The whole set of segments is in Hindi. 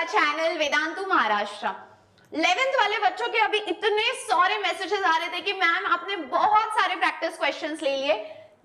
चैनल वेदांतु महाराष्ट्र। 11th वाले बच्चों के अभी इतने सारे मैसेजेस आ रहे थे कि मैम आपने बहुत सारे प्रैक्टिस क्वेश्चंस ले लिए,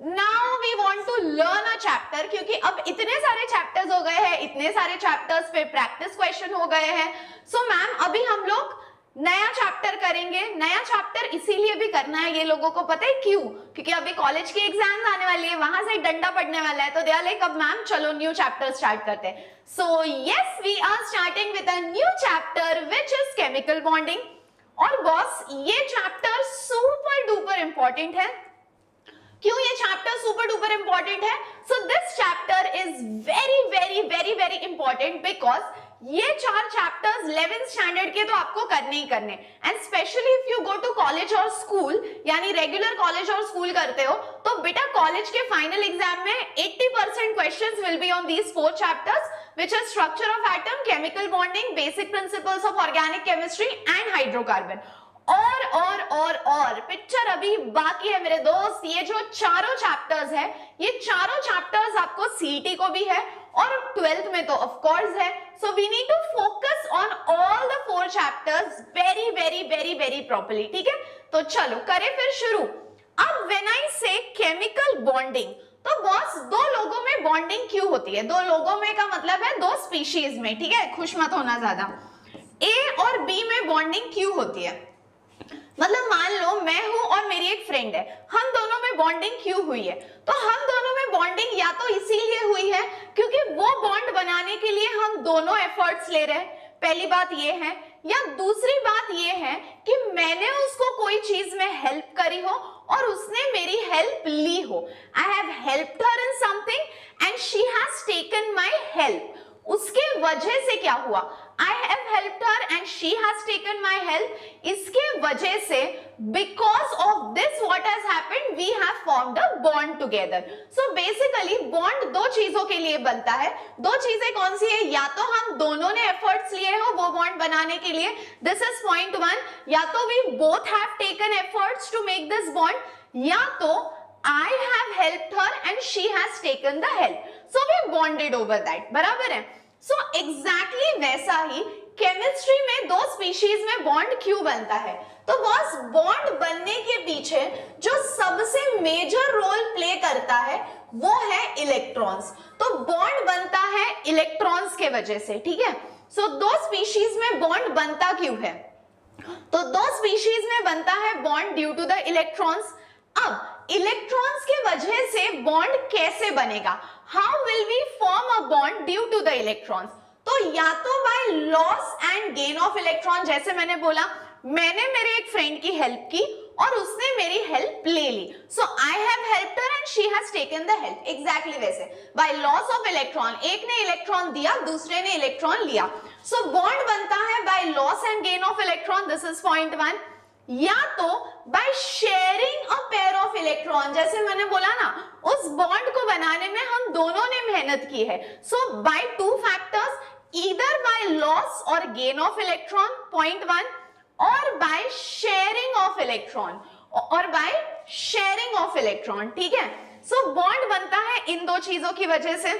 now we want to learn a chapter, क्योंकि अब इतने सारे चैप्टर्स हो गए हैं, इतने सारे चैप्टर्स पे प्रैक्टिस क्वेश्चन हो गए हैं। सो मैम अभी हम लोग नया चैप्टर करेंगे। नया चैप्टर इसीलिए भी करना है, ये लोगों को पता है क्यों? क्योंकि अभी कॉलेज की एग्जाम आने वाली है, वहां से डंडा पड़ने वाला है, तो दे आर लाइक अब मैम चलो न्यू चैप्टर स्टार्ट करते हैं। So yes, we are starting with a new chapter which is chemical bonding. और बॉस ये चैप्टर सुपर डुपर इंपॉर्टेंट है। क्यों ये चैप्टर सुपर डुपर इंपॉर्टेंट है? So this chapter is very very very very important because ये 4 चैप्टर्स 11th स्टैंडर्ड के तो आपको करने ही करने, and specially if you go to college और स्कूल, यानी रेगुलर कॉलेज और स्कूल करते हो, तो बेटा कॉलेज के फाइनल एग्जाम में 80% questions will be on these 4 chapters which is structure of atom, chemical bonding, basic principles of organic chemistry and hydrocarbon. और पिक्चर अभी बाकी है मेरे दोस्त। ये जो चारों चैप्टर्स है, ये चारों चैप्टर्स आपको सीईटी को भी है और 12th में तो ऑफ कोर्स है। So we need to focus on all the 4 chapters very very very very properly, ठीक है? तो चलो करें फिर शुरू। अब व्हेन आई से केमिकल बॉन्डिंग, तो बॉस दो लोगों में बॉन्डिंग क्यों होती है? दो लोगों में का मतलब है दो स्पीशीज में, ठीक है? खुश मत होना ज्यादा। ए और बी में बॉन्डिंग क्यों होती है? मतलब मान लो मैं हूं और मेरी एक फ्रेंड है, हम दोनों में बॉन्डिंग क्यों हुई है? तो हम दोनों में बॉन्डिंग या तो इसीलिए हुई है क्योंकि वो बॉन्ड बनाने के लिए हम दोनों एफर्ट्स ले रहे हैं, पहली बात ये है, या दूसरी बात ये है कि मैंने उसको कोई चीज में हेल्प करी हो और उसने मेरी हेल्प ली हो। आई have helped her in something and she has taken my help. उसके वजह से क्या हुआ? I have helped her and she has taken my help. इसके वजह से because of this what has happened, we have formed a bond together. So basically bond दो चीजों के लिए बनता है। दो चीजें कौन सी है? या तो हम दोनों ने efforts लिए हो वो bond बनाने के लिए, this is point 1, या तो we both have taken efforts to make this bond, या तो I have helped her and she has taken the help. So we bonded over that. बराबर है? सो एग्जैक्टली वैसा ही केमिस्ट्री में दो स्पीशीज में बॉन्ड क्यों बनता है? तो बॉस बॉन्ड बनने के पीछे जो सबसे मेजर रोल प्ले करता है वो है इलेक्ट्रॉन्स। तो बॉन्ड बनता है इलेक्ट्रॉन्स के वजह से, ठीक है? सो दो स्पीशीज में बॉन्ड बनता क्यों है? तो दो स्पीशीज में बनता है bond due to the electrons. अब इलेक्ट्रॉन्स के वजह से बॉन्ड कैसे बनेगा? How will we form a bond due to the electrons? तो या तो by loss and gain of electron, जैसे मैंने बोला मैंने मेरे एक फ्रेंड की हेल्प की और उसने मेरी हेल्प ले ली, so I have helped her and she has taken the help. Exactly वैसे बाय लॉस ऑफ इलेक्ट्रॉन, एक ने इलेक्ट्रॉन दिया दूसरे ने इलेक्ट्रॉन लिया, सो बॉन्ड बनता है bye loss and gain of electron, this is point 1। या तो by sharing a pair of electron, जैसे मैंने बोला ना उस बॉन्ड को बनाने में हम दोनों ने मेहनत की है, so by 2 factors, either by loss और गेन ऑफ इलेक्ट्रॉन पॉइंट 1, और बाय शेयरिंग ऑफ इलेक्ट्रॉन, और बाय शेयरिंग ऑफ इलेक्ट्रॉन, ठीक है? सो बॉन्ड बनता है इन दो चीजों की वजह से,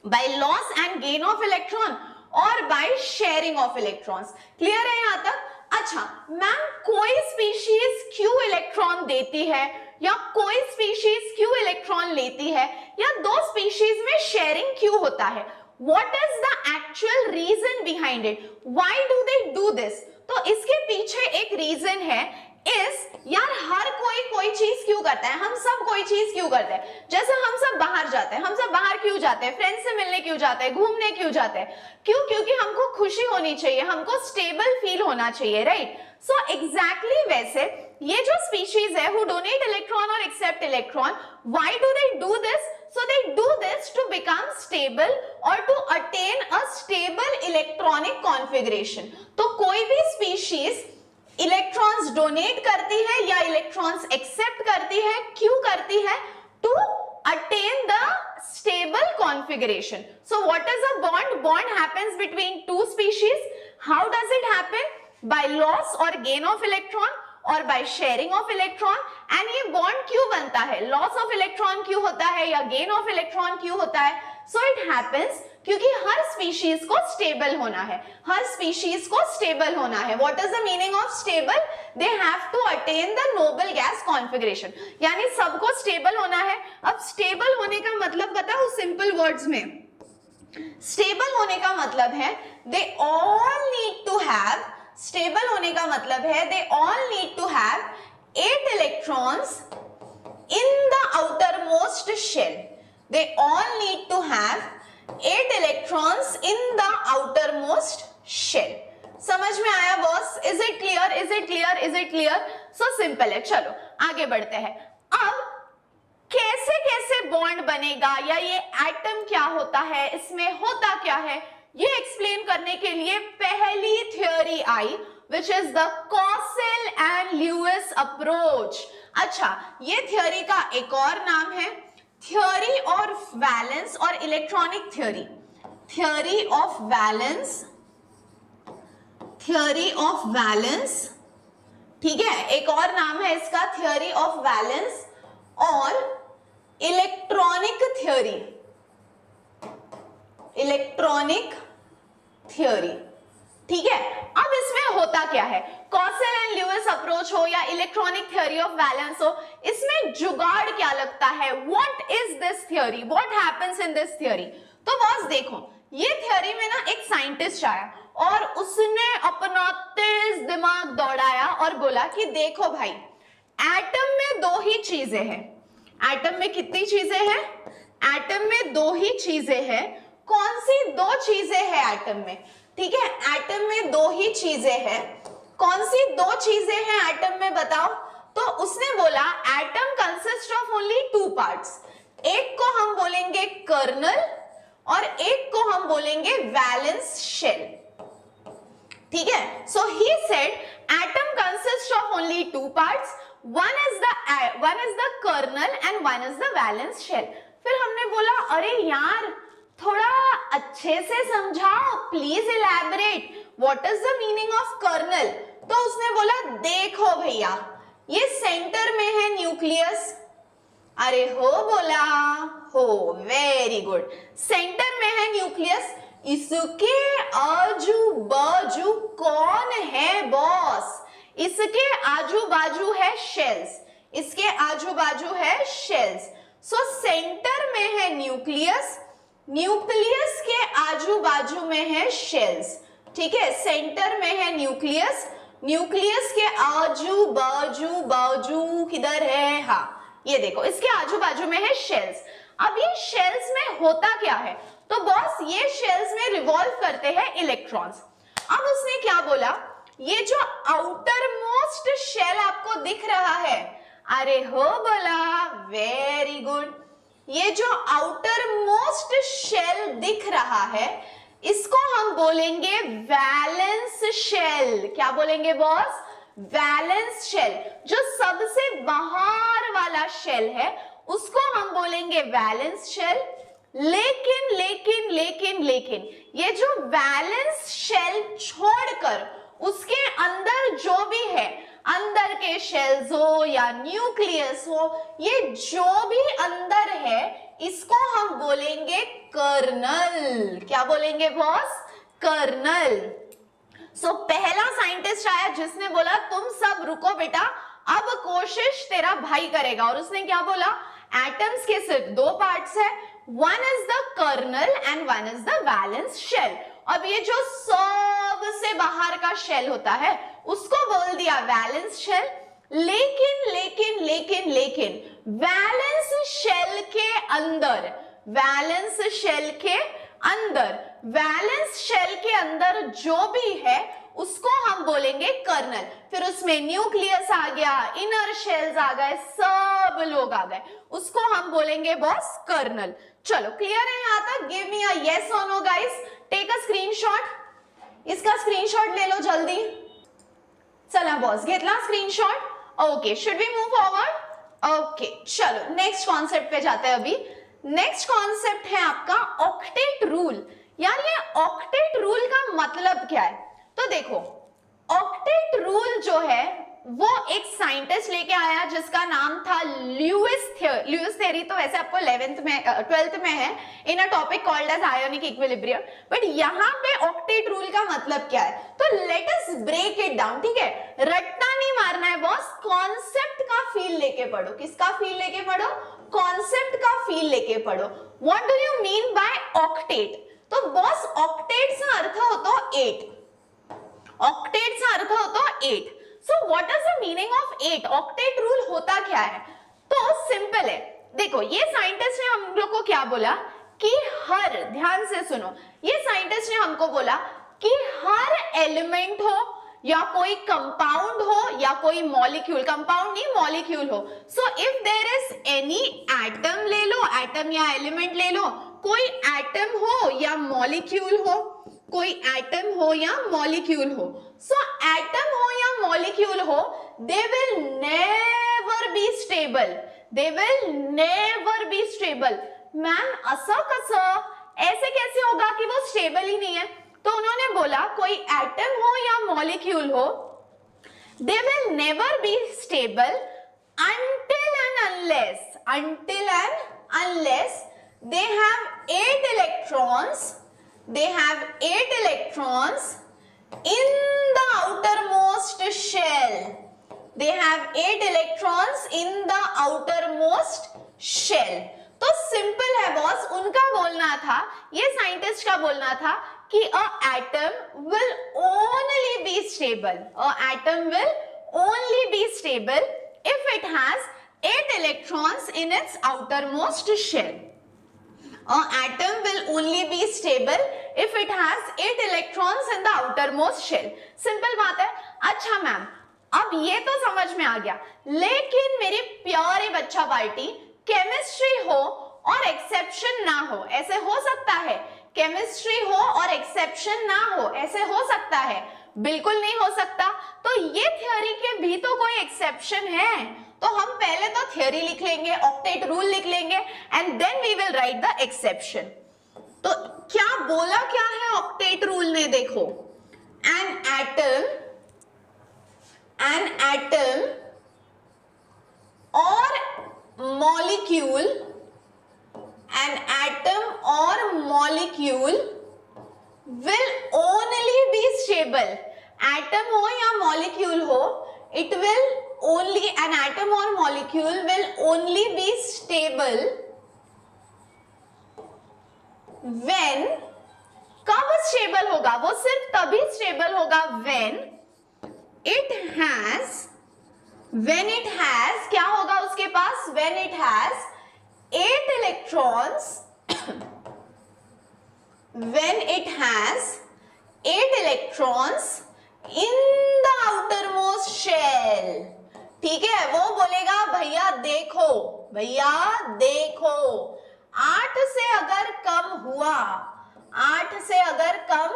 by loss and gain of electron और by sharing of electrons. Clear है यहां तक? अच्छा मैम कोई स्पीशीज क्यों इलेक्ट्रॉन देती है या कोई स्पीशीज क्यों इलेक्ट्रॉन लेती है, या दो स्पीशीज में शेयरिंग क्यों होता है? What is the actual reason behind it? Why do they do this? तो इसके पीछे एक रीजन है, यार हर कोई चीज क्यों करता है? हम सब कोई चीज क्यों करते हैं? जैसे हम सब बाहर जाते हैं, हम सब बाहर क्यों जाते हैं? फ्रेंड्स से मिलने क्यों जाते हैं? घूमने क्यों जाते हैं? क्यों? क्योंकि हमको खुशी होनी चाहिए, हमको स्टेबल फील होना चाहिए, राइट? सो एग्जैक्टली वैसे ये जो स्पीशीज है हु डोनेट इलेक्ट्रॉन और accept electron, why do they do this? So they do this to become stable or to attain a stable electronic configuration. तो कोई भी species इलेक्ट्रॉन्स डोनेट करती है या इलेक्ट्रॉन्स एक्सेप्ट करती है, क्यों करती है? To attain the stable configuration. So what is a bond? Bond happens between two species. How does it happen? By loss और गेन ऑफ इलेक्ट्रॉन और by sharing of electron. And ये बॉन्ड क्यों बनता है? लॉस ऑफ इलेक्ट्रॉन क्यों होता है या गेन ऑफ इलेक्ट्रॉन क्यों होता है? सो इट हैपेंस क्योंकि हर स्पीशीज को स्टेबल होना है, हर स्पीशीज को स्टेबल होना है. What is the meaning of stable? They have to attain the noble gas configuration, यानी सबको स्टेबल होना है. अब स्टेबल होने का मतलब बताओ सिंपल वर्ड्स में. स्टेबल होने का मतलब है they all need to have, stable होने का मतलब है they all need to have 8 electrons in the outermost shell. They all need to have 8 electrons in the outermost shell. समझ में आया boss? Is it clear? Is it clear? Is it clear? So simple है. चलो आगे बढ़ते हैं. अब कैसे कैसे बॉन्ड बनेगा या ये एटम क्या होता है, इसमें होता क्या है, ये एक्सप्लेन करने के लिए पहली theory I which is the Cossel and Lewis approach. अच्छा, ये थ्योरी का एक और नाम है थ्योरी ऑफ वैलेंस और electronic theory. Theory of valence, theory of valence, ठीक है, एक और नाम है इसका थ्योरी ऑफ वैलेंस और इलेक्ट्रॉनिक थ्योरी, इलेक्ट्रॉनिक थ्योरी. ठीक है, अब इसमें होता क्या है, कॉसेल एंड ल्यूइस अप्रोच हो या इलेक्ट्रॉनिक थ्योरी ऑफ वैलेंस हो, इसमें जुगाड़ क्या लगता है? What is this theory, what happens in this theory? तो बॉस देखो, ये थ्योरी में ना एक साइंटिस्ट आया और उसने अपना तेज दिमाग दौड़ाया और बोला कि देखो भाई, एटम में दो ही चीजें हैं. एटम में कितनी चीजें हैं? एटम में दो ही चीजें हैं. कौन सी दो चीजें हैं एटम में? ठीक है, एटम में दो ही चीजें हैं. कौन सी दो चीजें हैं एटम में बताओ? तो उसने बोला atom consist of only 2 parts. एक को हम बोलेंगे कर्नल और एक को हम बोलेंगे वैलेंस शेल. ठीक है, so he said atom consist of only 2 parts, one is the kernel and one is the valence shell. फिर हमने बोला अरे यार थोड़ा अच्छे से समझाओ, please elaborate, what is the meaning of kernel? तो उसने बोला देखो भैया, ये सेंटर में है न्यूक्लियस. अरे हो बोला, हो, वेरी गुड. सेंटर में है न्यूक्लियस, इसके आजू बाजू कौन है बॉस? इसके आजू बाजू है शेल्स, इसके आजू बाजू है शेल्स. सो सेंटर में है न्यूक्लियस, न्यूक्लियस के आजू बाजू में है शेल्स. ठीक है, सेंटर में है न्यूक्लियस, न्यूक्लियस के आजू बाजू, बाजू किधर है? हाँ, ये देखो, इसके आजू बाजू में है शेल्स. अब ये शेल्स में होता क्या है? तो बॉस ये शेल्स में रिवॉल्व करते हैं इलेक्ट्रॉन्स. अब उसने क्या बोला, ये जो आउटर मोस्ट शेल आपको दिख रहा है, अरे हो बोला, वेरी गुड. ये जो आउटर मोस्ट शेल दिख रहा है, इसको हम बोलेंगे वैलेंस शेल. क्या बोलेंगे बॉस? Valence shell. जो सबसे बाहर वाला शेल है उसको हम बोलेंगे वैलेंस शेल. लेकिन लेकिन लेकिन लेकिन ये जो वैलेंस शेल छोड़कर उसके अंदर जो भी है, अंदर के शेल्स हो या न्यूक्लियस हो, ये जो भी अंदर है इसको हम बोलेंगे कर्नल. क्या बोलेंगे बॉस? कर्नल. सो पहला साइंटिस्ट आया जिसने बोला तुम सब रुको बेटा, अब कोशिश तेरा भाई करेगा. और उसने क्या बोला, एटम्स के सिर्फ 2 पार्ट्स है, one is the kernel and one is the valence shell. अब ये जो सबसे बाहर का शेल होता है उसको बोल दिया वैलेंस शेल. लेकिन लेकिन लेकिन लेकिन वैलेंस शेल के अंदर, वैलेंस शेल के अंदर, वैलेंस शेल के अंदर जो भी है उसको हम बोलेंगे कर्नल. फिर उसमें न्यूक्लियस आ गया, इनर शेल्स आ गए, सब लोग आ गए, उसको हम बोलेंगे बॉस कर्नल. चलो क्लियर है यहाँ तक? गिव मी अ यस और no guys. Take a screenshot, इसका स्क्रीनशॉट ले लो जल्दी. चला बॉस, घेतला screenshot? Okay, should we move forward? Okay, चलो नेक्स्ट कॉन्सेप्ट पे जाते हैं. अभी नेक्स्ट कॉन्सेप्ट है आपका ऑक्टेट रूल. यार ये ऑक्टेट रूल का मतलब क्या है? तो देखो, ऑक्टेट रूल जो है वो एक साइंटिस्ट लेके आया जिसका नाम था ल्यूइस थ्योरी। तो वैसे आपको 12th में है in a topic called as ionic equilibrium, but यहाँ पे ऑक्टेट रूल का मतलब क्या है, तो let us break it down. ठीक है, रट्टा नहीं मारना है बॉस, कॉन्सेप्ट का फील लेके पढ़ो। किसका फील लेके पढ़ो? कॉन्सेप्ट का फील लेके पढ़ो। What do you mean by octet? तो बॉस ऑक्टेट का अर्थ होता 8, ऑक्टेट का अर्थ होता 8। सो what is the meaning of 8? Octet rule होता क्या है? तो सिंपल है, देखो ये साइंटिस्ट ने हम लोग को क्या बोला कि हर, ध्यान से सुनो, ये साइंटिस्ट ने हमको बोला कि हर एलिमेंट हो या कोई कंपाउंड हो या कोई मॉलिक्यूल, कंपाउंड नहीं मॉलिक्यूल हो, so if there is any atom, ले लो एटम या एलिमेंट ले लो, कोई एटम हो या मॉलिक्यूल हो, कोई एटम हो या मॉलिक्यूल हो, सो एटम हो या मॉलिक्यूल हो, they will never be stable, they will never be stable. Ma'am असं कसं, ऐसे कैसे होगा कि वो स्टेबल ही नहीं है? तो उन्होंने बोला कोई एटम हो या मॉलिक्यूल हो, they will never be stable until and unless they have 8 electrons, they have 8 electrons in the outermost shell, they have 8 electrons in the outermost shell। तो सिंपल है बॉस, उनका बोलना था, ये साइंटिस्ट का बोलना था कि a atom will only be stable, a atom will only be stable if it has 8 electrons in its outermost shell. An atom will only be stable if it has 8 electrons in the outermost shell. Simple बात है। अच्छा मैम, अब ये तो समझ में आ गया, लेकिन मेरी प्यारे बच्चा पार्टी, केमिस्ट्री हो और एक्सेप्शन ना हो, ऐसे हो सकता है? केमिस्ट्री हो और एक्सेप्शन ना हो, ऐसे हो सकता है? बिल्कुल नहीं हो सकता। तो ये थ्योरी के भी तो कोई एक्सेप्शन है, तो हम पहले तो थ्योरी लिख लेंगे, ऑक्टेट रूल लिख लेंगे, and then we will write the exception. तो क्या बोला क्या है ऑक्टेट रूल ने? देखो, एन एटम और molecule, an atom or molecule will only be stable, atom हो या molecule हो, it will only, an atom or molecule will only be stable when, कब stable होगा? वो सिर्फ तभी stable होगा when it has, क्या होगा उसके पास? when it has 8 electrons, when it has 8 electrons in the outermost shell। ठीक है, वो बोलेगा भैया देखो, भैया देखो, 8 से अगर कम हुआ, 8 से अगर कम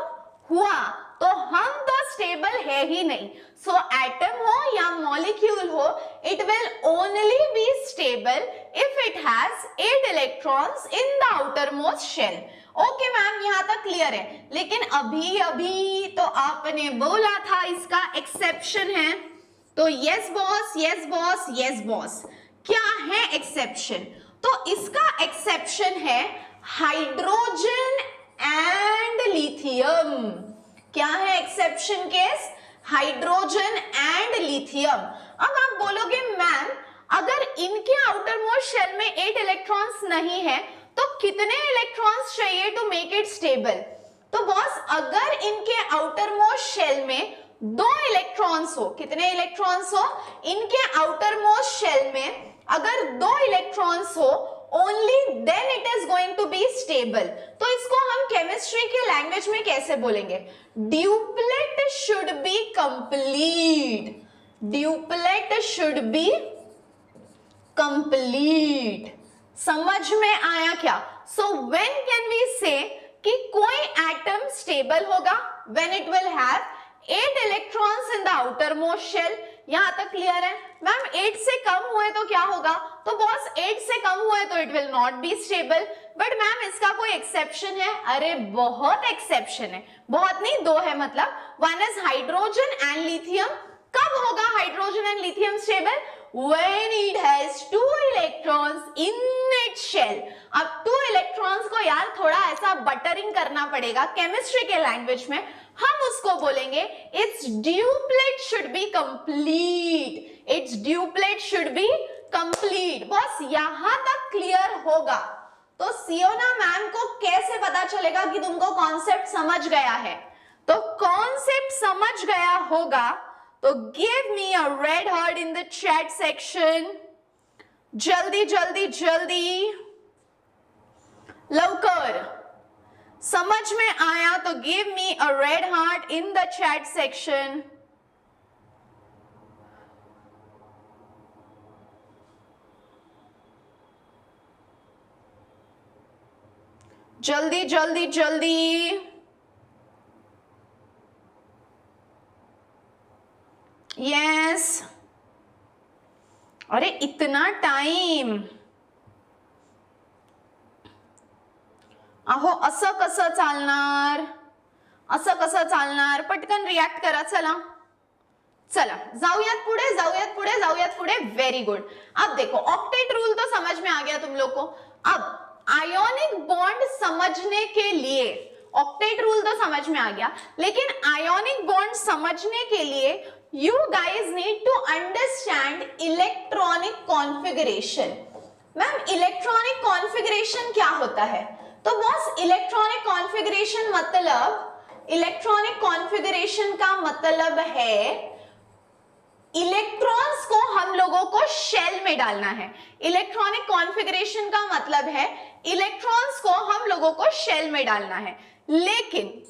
हुआ तो हम तो स्टेबल है ही नहीं। सो एटम हो या मॉलिक्यूल हो, it will only be stable if it has 8 electrons in the outer most shell. Okay ma'am, यहां तक क्लियर है, लेकिन अभी अभी तो आपने बोला था इसका एक्सेप्शन है, तो yes boss, yes boss, yes boss. क्या है एक्सेप्शन? तो इसका एक्सेप्शन है हाइड्रोजन एंड लिथियम। क्या है exception case? Hydrogen and lithium. अब आप बोलोगे मैम, अगर इनके आउटर मोस्ट शेल में 8 इलेक्ट्रॉन्स नहीं है तो कितने इलेक्ट्रॉन्स चाहिए टू मेक इट स्टेबल? तो बॉस, अगर इनके आउटर मोस्ट शेल में 2 इलेक्ट्रॉन्स हो, कितने इलेक्ट्रॉन्स हो? इनके आउटर मोस्ट शेल में अगर 2 इलेक्ट्रॉन्स हो, only then it is going to be stable। तो इसको हम केमिस्ट्री के लैंग्वेज में कैसे बोलेंगे? Duplet should be complete, duplet should be complete. समझ में आया क्या? So when can we say कि कोई एटम स्टेबल होगा? When it will have 8 electrons in the outer most shell. यहां तक क्लियर है? मैम 8 से कम हुए तो क्या होगा? तो बॉस 8 से कम हुए तो it will not be stable. But ma'am इसका कोई एक्सेप्शन है? अरे बहुत एक्सेप्शन है, बहुत नहीं, 2 है। मतलब one is hydrogen and lithium. कब होगा hydrogen and lithium stable? When it has 2 electrons in its shell. अब 2 electrons को यार थोड़ा ऐसा बटरिंग करना पड़ेगा केमिस्ट्री के लैंग्वेज में, हम उसको बोलेंगे its duplet should be complete. Its duplet should be complete. बस यहां तक क्लियर होगा तो सियोना मैम को कैसे पता चलेगा कि तुमको कॉन्सेप्ट समझ गया है? तो कॉन्सेप्ट समझ गया होगा तो give me a red heart in the chat section. जल्दी जल्दी जल्दी, लवकर. समझ में आया तो give me a red heart in the chat section. जल्दी जल्दी जल्दी. यस. अरे इतना टाइम. अहो असं कसं चालणार? असं कसं चालणार? पटकन रिएक्ट करा. चला चला जाऊयात पुढे, जाऊयात पुढे, जाऊयात पुढे. Very good. अब देखो ऑक्टेट रूल तो समझ में आ गया तुम लोग को. अब आयोनिक बॉन्ड समझने के लिए, ऑक्टेट रूल तो समझ में आ गया, लेकिन आयोनिक बॉन्ड समझने के लिए you guys need to understand electronic configuration. Ma'am electronic configuration क्या होता है? तो बॉस इलेक्ट्रॉनिक कॉन्फ़िगरेशन का मतलब है इलेक्ट्रॉन्स को हम लोगों को शेल में डालना है. इलेक्ट्रॉनिक कॉन्फ़िगरेशन का मतलब है इलेक्ट्रॉन्स को हम लोगों को शेल में डालना है. लेकिन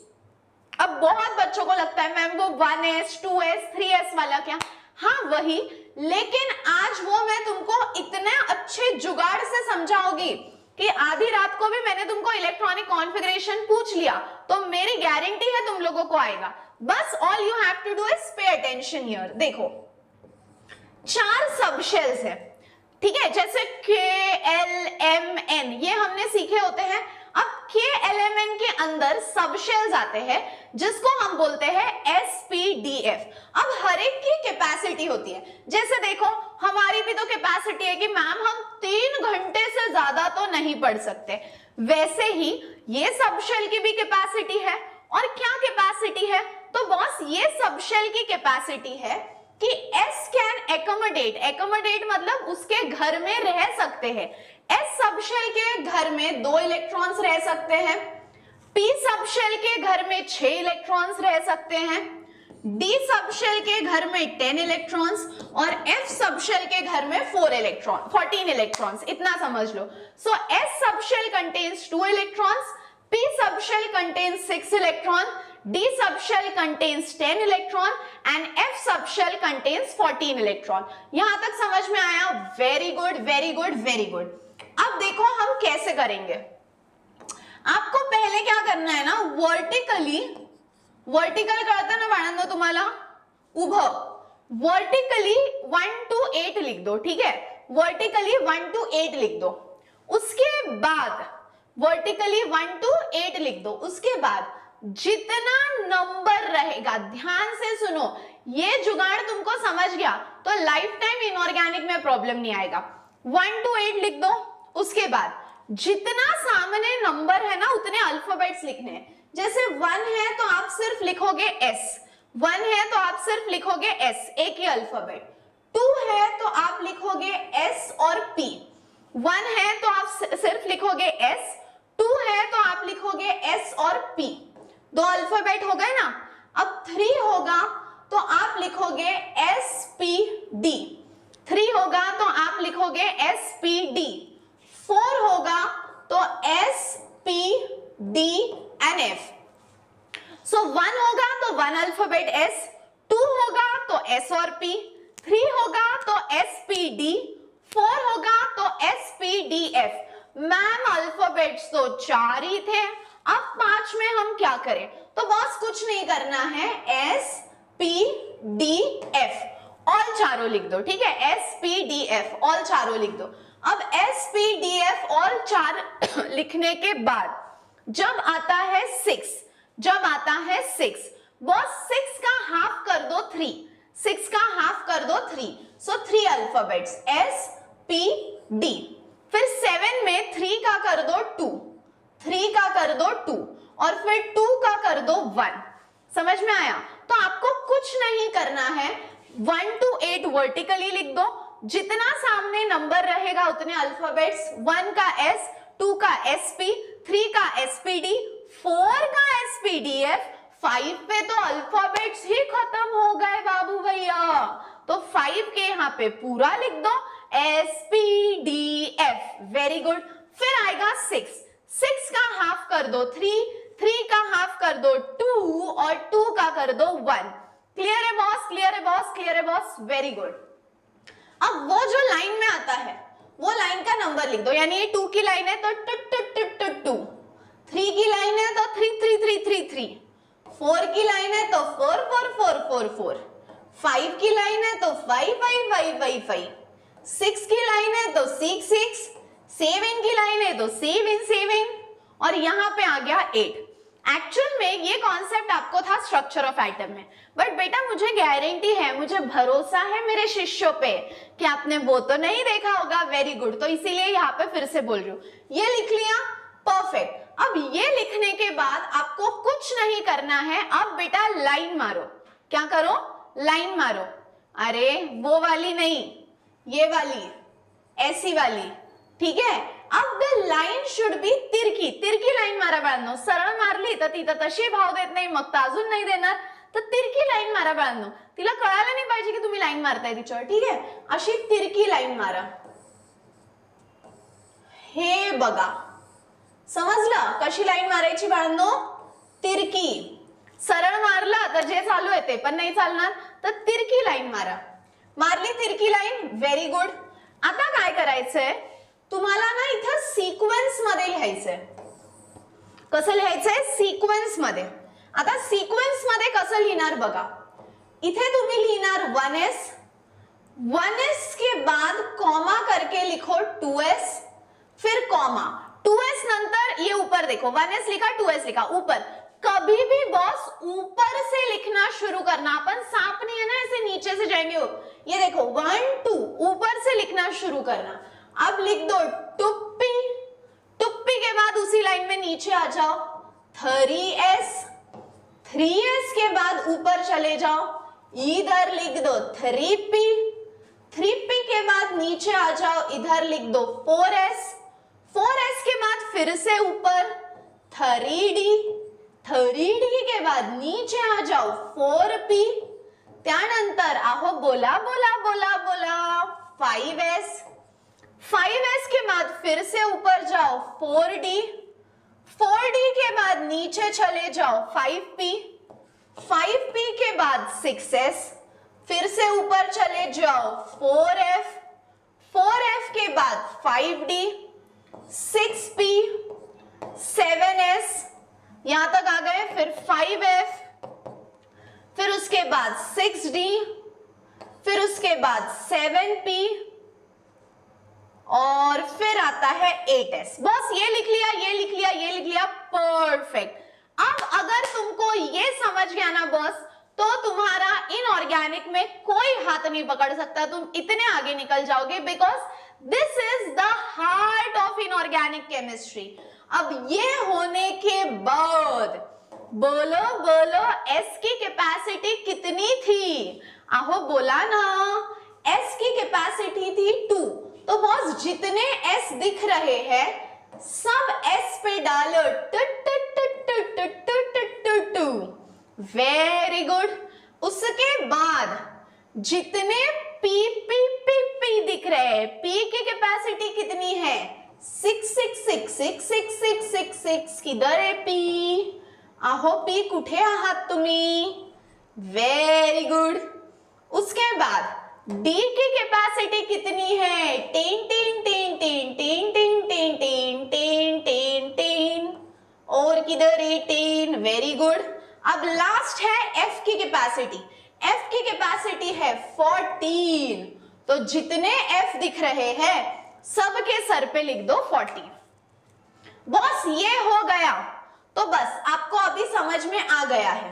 अब बहुत बच्चों को लगता है मैम वो 1s 2s 3s वाला क्या? हाँ वही, लेकिन आज वो मैं तुमको इतने अच्छे जुगाड़ से समझाऊंगी कि आधी रात को भी मैंने तुमको इलेक्ट्रॉनिक कॉन्फ़िगरेशन पूछ लिया तो मेरी गारंटी है तुम लोगों को आएगा. बस all you have to do is pay attention here. देखो 4 सब शेल्स है, ठीक है, जैसे K L M N ये हमने सीखे होते हैं. अब K L M N के अंदर सब शेल्स आते हैं जिसको हम बोलते हैं S P D F. अब हर एक की कैपेसिटी होती है. जैसे देखो हमारी भी तो कैपेसिटी है कि मैम हम 3 घंटे से ज्यादा तो नहीं पढ़ सकते. वैसे ही ये सब शेल की भी कैपेसिटी है. और क्या कैपेसिटी है? तो बॉस ये सब शेल की कैपेसिटी है कि S कैन एकोमोडेट मतलब उसके घर में रह सकते हैं. S सबशेल के घर में 2 इलेक्ट्रॉन्स रह सकते हैं. P सबशेल के घर में 6 इलेक्ट्रॉन्स रह सकते हैं. D सबशेल के घर में 10 इलेक्ट्रॉन्स और F सबशेल के घर में 14 इलेक्ट्रॉन्स. इतना समझ लो. सो S subshell contains 2 electrons, P subshell contains 6 electron, D subshell contains 10 electron and F subshell contains 14 electron. यहां तक समझ में आया? Very good very good very good. अब देखो हम कैसे करेंगे. आपको पहले क्या करना है ना, वर्टिकल कळतं ना बाळांनो तुम्हाला, उभं वर्टिकली 1 to 8 लिख दो. ठीक है, वर्टिकली 1 to 8 लिख दो. उसके बाद वर्टिकली 1 to 8 लिख दो. उसके बाद जितना नंबर रहेगा, ध्यान से सुनो, ये जुगाड़ तुमको समझ गया तो लाइफ टाइम इनऑर्गेनिक में प्रॉब्लम नहीं आएगा. 1 to 8 लिख दो. उसके बाद जितना सामने नंबर है ना उतने अल्फाबेट्स लिखने हैं. जैसे 1 है तो आप सिर्फ लिखोगे S, 1 है तो आप सिर्फ लिखोगे S, एक ही अल्फाबेट. 2 है तो आप लिखोगे S और P. 1 है तो आप सिर्फ लिखोगे S, 2 है तो आप लिखोगे S और P. 2 अल्फाबेट हो गए ना. अब 3 होगा तो आप लिखोगे SPD. 3 होगा तो आप लिखोगे SPD. 4 होगा तो SPDNF. सो 1 होगा तो 1 अल्फाबेट S, 2 होगा तो S और P, 3 होगा तो SPD, 4 होगा तो SPDF. मैम अल्फाबेट्स तो 4 ही थे. अब 5 में हम क्या करें? तो बस कुछ नहीं करना है, SPDF ऑल चारों लिख दो. ठीक है, SPDF ऑल चारों लिख दो. अब SPDF ऑल 4 लिखने के बाद जब आता है 6, बॉस 6 का हाफ कर दो 3. 6 का हाफ कर दो 3, सो 3 अल्फाबेट्स S P D। फिर 7 में 3 का कर दो 2, 3 का कर दो 2 और फिर 2 का कर दो 1। समझ में आया? तो आपको कुछ नहीं करना है, 1 to 8 वर्टिकली लिख दो, जितना सामने नंबर रहेगा उतने अल्फाबेट्स, 1 का S, 2 का SP, 3 का SPD, 4 का SPDF, 5 पे तो अल्फाबेट्स ही खत्म हो गए बाबू भैया, तो 5 के यहाँ पे पूरा लिख दो SPDF। Very good. फिर आएगा 6, 6 का हाफ कर दो 3, 3 का हाफ कर दो 2 और 2 का कर दो 1। क्लियर है बॉस? क्लियर है बॉस? क्लियर है बॉस? Very good. अब वो जो लाइन में आता है वो लाइन का नंबर लिख दो, यानी ये 2 की लाइन है तो 2, 3 की लाइन है तो 3, 4 की लाइन है तो 4, 5 की लाइन है तो 5, 6 की लाइन है तो 6, 7 की लाइन है तो 7 और यहां पे आ गया 8। एक्चुअल में ये कॉन्सेप्ट आपको था स्ट्रक्चर ऑफ एटम में, बट बेटा मुझे गारंटी है, मुझे भरोसा है मेरे शिष्यों पे कि आपने वो तो नहीं देखा होगा। वेरी गुड, तो इसीलिए यहाँ पे फिर से बोल रही हूँ। ये लिख लिया, परफेक्ट। अब ये लिखने के बाद आपको कुछ नहीं करना है, अब बेटा लाइन मारो। क्या करो? लाइन मारो। अरे वो वाली नहीं, ये वाली, ऐसी वाली, ठीक है। अब the line should be Tirkey, Tirkey line मारा बाळांनो। सरळ मारली तर ती तर तशी भाव देत नाही, मग तर अजून नाही देणार, तर तिरकी लाईन मारा बाळांनो। तिला कळायला नाही पाहिजे की तुम्ही लाईन मारताय तिच्यावर, ठीक आहे। अशी तिरकी लाईन मारा, हे बघा, समजलं कशी लाईन मारायची बाळांनो? तिरकी। सरळ मारला तर जे चालू आहे ते पण नाही चालणार, तर तिरकी लाईन मारा। मारली तिरकी लाईन, व्हेरी गुड। आता काय करायचंय तुम्हाला ना, इथं सिक्वेन्स मध्ये लिहायचंय। कसं लिहायचंय? सिक्वेन्स मध्ये। आता सिक्वेन्स मध्ये कसं लिहिणार बघा, इथे तुम्ही लिहिणार 1s, 1s के बाद कॉमा करके लिखो 2s, फिर कॉमा, 2s नंतर ये ऊपर देखो, 1s लिखा 2s लिखा ऊपर। कभी भी बॉस ऊपर से लिखना शुरू करना, अपन सांप नहीं है ना ऐसे नीचे से जाएंगे। ये देखो 1 2 ऊपर से लिखना शुरू करना। अब लिख दो टुप्पी, टुप्पी के बाद उसी लाइन में नीचे आ जाओ 3s, 3s के बाद ऊपर चले जाओ, इधर लिख दो 3p, 3p के बाद नीचे आ जाओ, इधर लिख दो 4s, 4s के बाद फिर से ऊपर 3d, 3d के बाद नीचे आ जाओ 4p, त्यानंतर आहो बोला बोला बोला बोला 5s, 5s के बाद फिर से ऊपर जाओ 4d, 4d के बाद नीचे चले जाओ 5p, 5p के बाद 6s, फिर से ऊपर चले जाओ 4f, 4f के बाद 5d, 6p, 7s, यहां तक आ गए, फिर 5f, फिर उसके बाद 6d, फिर उसके बाद 7p और फिर आता है 8s। बस ये लिख लिया, ये लिख लिया, ये लिख लिया, परफेक्ट। अब अगर तुमको ये समझ गया ना बॉस, तो तुम्हारा इनऑर्गेनिक में कोई हाथ नहीं पकड़ सकता, तुम इतने आगे निकल जाओगे, because this is the heart of inorganic chemistry. अब ये होने के बाद बोलो बोलो S की कैपेसिटी कितनी थी? आहो बोला ना, S की कैपेसिटी थी 2। तो बॉस जितने S दिख रहे हैं सब S पे डालो, वेरी गुड। उसके बाद जितने P दिख रहे हैं, P की कैपेसिटी कितनी है? 6 किधर है P? आहो P कुठे आहात तुम्ही? Very good. उसके बाद D की कैपेसिटी कितनी है? 10 और किधर 18, वेरी गुड। अब लास्ट है F की कैपेसिटी, F की कैपेसिटी है 14। तो जितने F दिख रहे हैं सबके सर पे लिख दो 14। बॉस ये हो गया, तो बस आपको अभी समझ में आ गया है।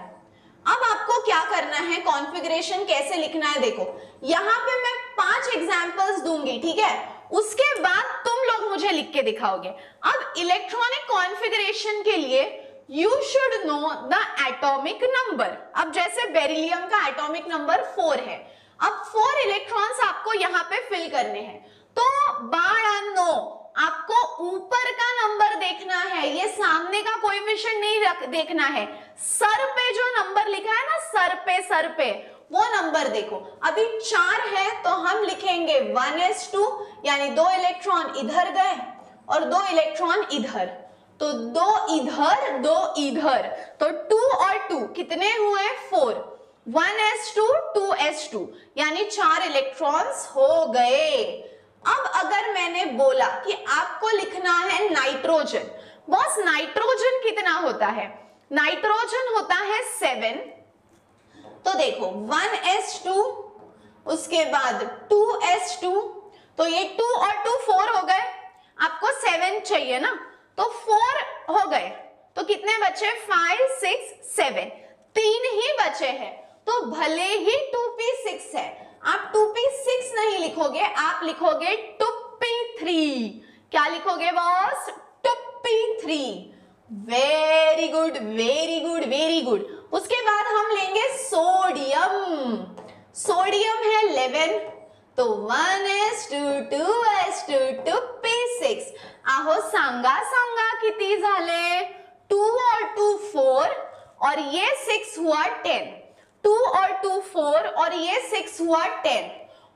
अब आपको क्या करना है, कॉन्फ़िगरेशन कैसे लिखना है, देखो यहां पे मैं 5 एग्जांपल्स दूंगी, ठीक है, उसके बाद तुम लोग मुझे लिख के दिखाओगे। अब इलेक्ट्रॉनिक कॉन्फ़िगरेशन के लिए you should know the atomic number. अब जैसे बेरिलियम का एटॉमिक नंबर 4 है, अब 4 इलेक्ट्रॉन्स आपको यहाँ पे फिल करने हैं, तो बाळांनो आपको ऊपर का नंबर देखना है, ये सामने का कोएफिशिएंट नहीं देखना है। सर पे जो नंबर लिखा है ना, सर पे वो नंबर देखो। अभी 4 है तो हम लिखेंगे 1s2, यानी 2 इलेक्ट्रॉन इधर गए और 2 इलेक्ट्रॉन इधर, तो 2 इधर 2 इधर, तो 2 और 2 कितने हुए, 4, 1s2 2s2, यानी 4 इलेक्ट्रॉन्स हो गए। अब अगर मैंने बोला कि आपको लिखना है नाइट्रोजन, बॉस नाइट्रोजन कितना होता है, नाइट्रोजन होता है 7, तो देखो 1s2 उसके बाद 2s2, तो ये 2 और 2 4 हो गए, आपको 7 चाहिए ना, तो 4 हो गए, तो कितने बचे, 5 6 7, 3 ही बचे हैं, तो भले ही 2p6 है, आप 2p6 नहीं लिखोगे, आप लिखोगे 2p3। क्या लिखोगे boss, 2p3। Very good very good very good. उसके बाद हम लेंगे सोडियम, सोडियम है 11, तो 1s2 2s2 2p6, आहो सांगा सांगा किती झाले, 2 और 2 4 और ये 6 हुआ 10, 2 और 2 4 और ये 6 हुआ 10,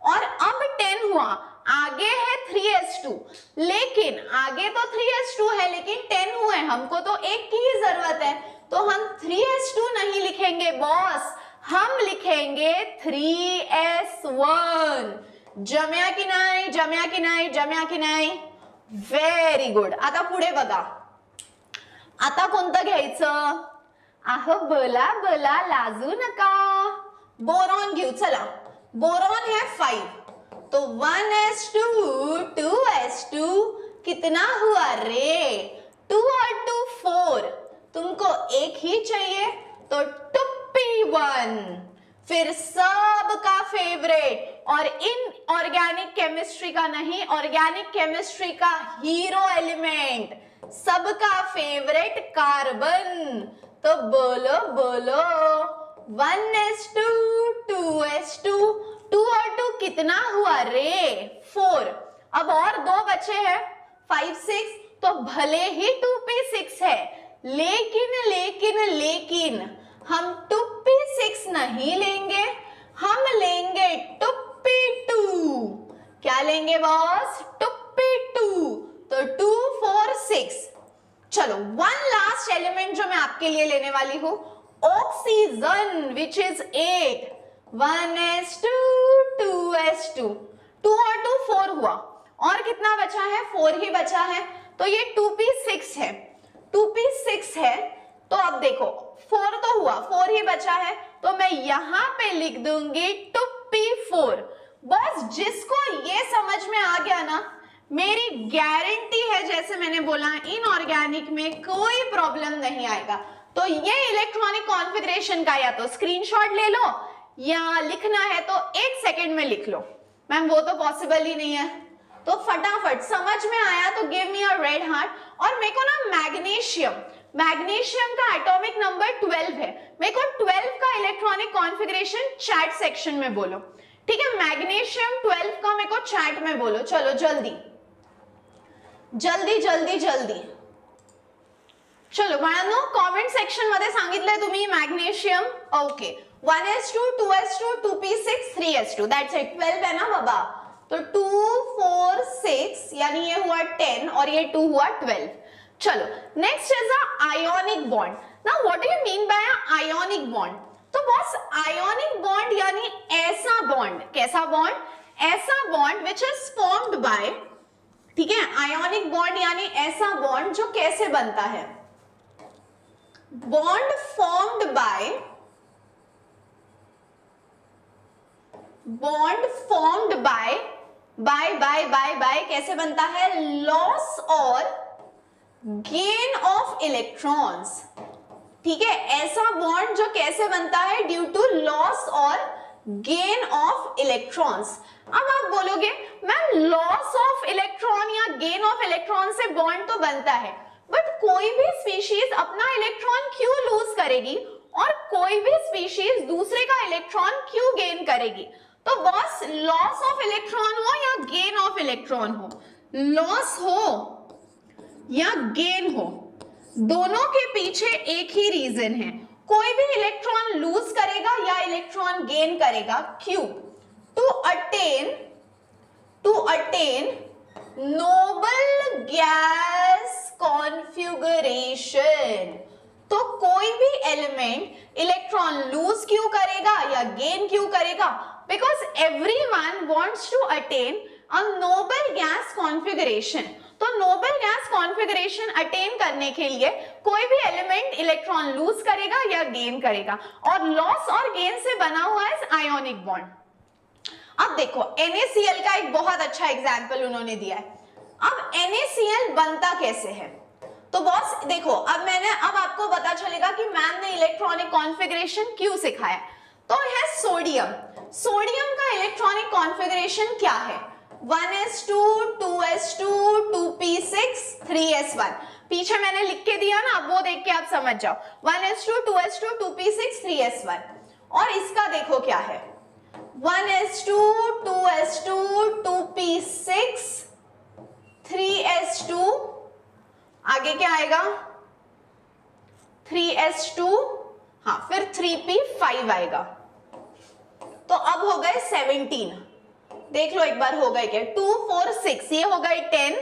और अब 10 हुआ, आगे है 3s2, लेकिन आगे तो 3s2 है लेकिन 10 हुए, हमको तो एक की ही जरूरत है, तो हम 3s2 नहीं लिखेंगे बॉस, हम लिखेंगे 3s1। जम्या की नाही, जम्या की नाही, जम्या की नाही, व्हेरी गुड। आता पुढे बघा, आता कोणतं घ्यायचं, आहो बोला बोला लाजू नका, बोरॉन घेऊ, चला बोरॉन है 5, तो 1s2 2s2 कितना हुआ रे, 2 और 2 4, तुमको एक ही चाहिए तो 2p1। फिर सबका फेवरेट और इन ऑर्गेनिक केमिस्ट्री का नहीं, ऑर्गेनिक केमिस्ट्री का हीरो एलिमेंट, सबका फेवरेट कार्बन, तो बोलो बोलो 1s2 2s2, 2 और 2 कितना हुआ रे, 4, अब और 2 बचे हैं 5 6, तो भले ही 2p6 है, लेकिन लेकिन लेकिन हम 2p6 नहीं लेंगे, हम लेंगे 2p2। क्या लेंगे बॉस, 2p2, तो 2 4 6। चलो वन लास्ट एलिमेंट जो मैं आपके लिए लेने वाली हूं, oxygen, which is 8, 1s2 2s2, 2 और 2 4 हुआ, और कितना बचा है, 4 ही बचा है, तो ये 2p6 है, 2p6 है, तो अब देखो 4 तो हुआ, 4 ही बचा है, तो मैं यहां पे लिख दूंगी 2p4। बस जिसको ये समझ में आ गया ना, मेरी गारंटी है, जैसे मैंने बोला इनऑर्गेनिक में कोई प्रॉब्लम नहीं आएगा। तो ये इलेक्ट्रॉनिक कॉन्फ़िगरेशन का या तो स्क्रीनशॉट ले लो, या लिखना है तो 1 सेकेंड में लिख लो। मैम वो तो पॉसिबल ही नहीं है, तो फटाफट समझ में आया तो गिव मी अ रेड हार्ट। और मेरे को ना मैग्नीशियम का एटॉमिक नंबर 12 है, मेरे को 12 का इलेक्ट्रॉनिक कॉन्फ़िगरेशन चैट सेक्शन में बोलो, ठीक है, मैग्नीशियम 12 का मेरे को चैट में बोलो, चलो जल्दी जल्दी जल्दी जल्दी। चलो बाळांनो, कमेंट सेक्शन मध्ये सांगितलंय तुम्ही magnesium, okay, 1s2 2s2 2p6 3s2, that's it, 12 है ना बाबा, तो 2 4 6, यानी ये हुआ 10 और ये 2 हुआ 12। चलो next is a ionic bond. Now what do you mean by ionic bond, तो बॉस आयोनिक बॉन्ड यानी ऐसा बॉन्ड, कैसा बॉन्ड, ऐसा bond which is formed by, ठीक है, आयोनिक बॉन्ड यानी ऐसा बॉन्ड जो कैसे बनता है, bond formed by, bond formed by कैसे बनता है, लॉस और गेन ऑफ इलेक्ट्रॉन्स, ठीक है, ऐसा बॉन्ड जो कैसे बनता है, ड्यू टू लॉस और गेन ऑफ इलेक्ट्रॉन्स। अब आप बोलोगे मैम लॉस ऑफ इलेक्ट्रॉन या गेन ऑफ इलेक्ट्रॉन से बॉन्ड तो बनता है, बट कोई भी स्पीशीज अपना इलेक्ट्रॉन क्यों लूज करेगी और कोई भी स्पीशीज दूसरे का इलेक्ट्रॉन क्यों गेन करेगी? तो बॉस लॉस ऑफ इलेक्ट्रॉन हो या गेन ऑफ इलेक्ट्रॉन हो, लॉस हो या गेन हो, दोनों के पीछे एक ही रीजन है, कोई भी इलेक्ट्रॉन लूज करेगा या इलेक्ट्रॉन गेन करेगा, क्यों? To attain noble gas configuration. तो कोई भी एलिमेंट इलेक्ट्रॉन लूज क्यों करेगा या गेन क्यों करेगा? Because everyone wants to attain a noble gas configuration. तो नोबल गैस कॉन्फ़िगरेशन अटेन करने के लिए कोई भी एलिमेंट इलेक्ट्रॉन लूज करेगा या गेन करेगा, और लॉस और गेन से बना हुआ है आयोनिक बॉन्ड। अब देखो NaCl का एक बहुत अच्छा एग्जाम्पल उन्होंने दिया है। अब NaCl बनता कैसे है? तो बॉस देखो, अब आपको पता चलेगा कि मैम ने इलेक्ट्रॉनिक कॉन्फ़िगरेशन क्यों सिखाया। तो है सोडियम। सोडियम का इलेक्ट्रॉनिक कॉन्फ़िगरेशन क्या है? 1s2 2s2 2p6 3s1। पीछे मैंने लिख के दिया ना, वो देख के आप समझ जाओ। 1s2 2s2 2p6 3s1। और इसका देखो क्या है, 1s2 2s2 2p6 3s2, आगे क्या आएगा 3s2, हाँ फिर 3p5 आएगा। तो अब हो गए 17, देख लो एक बार हो गए क्या, 2 4 6, ये हो गए 10,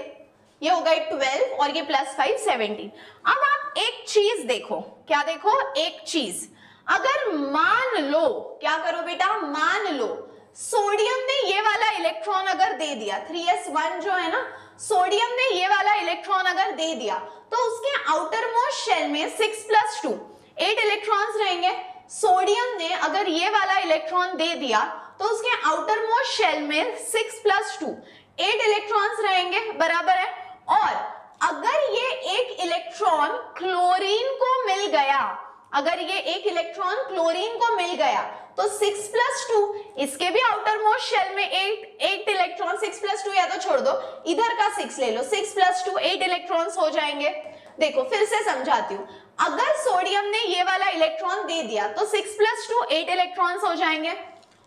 ये हो गए 12 और ये +5 17। अब आप एक चीज देखो, क्या देखो, एक चीज, अगर मान लो, क्या करो बेटा, मान लो सोडियम ने ये वाला इलेक्ट्रॉन अगर दे दिया, 3s1 जो है ना, सोडियम ने ये वाला इलेक्ट्रॉन अगर दे दिया, तो उसके आउटर मोस्ट शेल में 6 + 2 8 इलेक्ट्रॉन्स रहेंगे। सोडियम ने अगर ये वाला इलेक्ट्रॉन दे दिया तो उसके आउटर मोस्ट शेल में 6 + 2 8 इलेक्ट्रॉन्स रहेंगे, बराबर है। और अगर ये एक इलेक्ट्रॉन क्लोरीन को मिल गया, अगर ये एक इलेक्ट्रॉन क्लोरीन को मिल गया, तो 6 + 2, इसके भी आउटर मोस्ट शेल में 8 इलेक्ट्रॉन, 6 + 2 या तो छोड़ दो, इधर का 6 ले लो, 6 + 2 8 इलेक्ट्रॉन्स हो जाएंगे। देखो फिर से समझाती हूँ, अगर सोडियम ने ये वाला इलेक्ट्रॉन दे दिया तो 6 + 2 8 इलेक्ट्रॉन्स हो जाएंगे,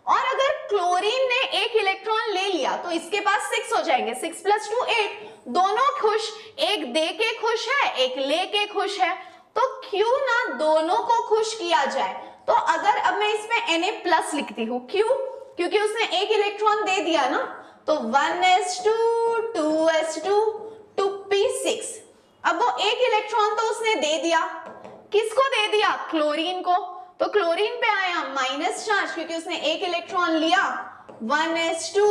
और अगर क्लोरीन ने एक इलेक्ट्रॉन ले लिया तो इसके पास 6 हो जाएंगे, 6 + 2 8, दोनों खुश, एक दे के खुश है, एक ले के खुश है, तो क्यों ना दोनों को खुश किया जाए। तो अगर अब मैं इसमें Na+ लिखती हूँ, क्यों? क्योंकि उसने एक इलेक्ट्रॉन दे दिया ना, तो 1s2 2s2 2p6, अब वो एक इलेक्ट्रॉन तो उसने दे दिया, किसको दे दिया, क्लोरीन को, तो क्लोरीन पे आया माइनस चार्ज क्योंकि उसने एक इलेक्ट्रॉन लिया, 1s2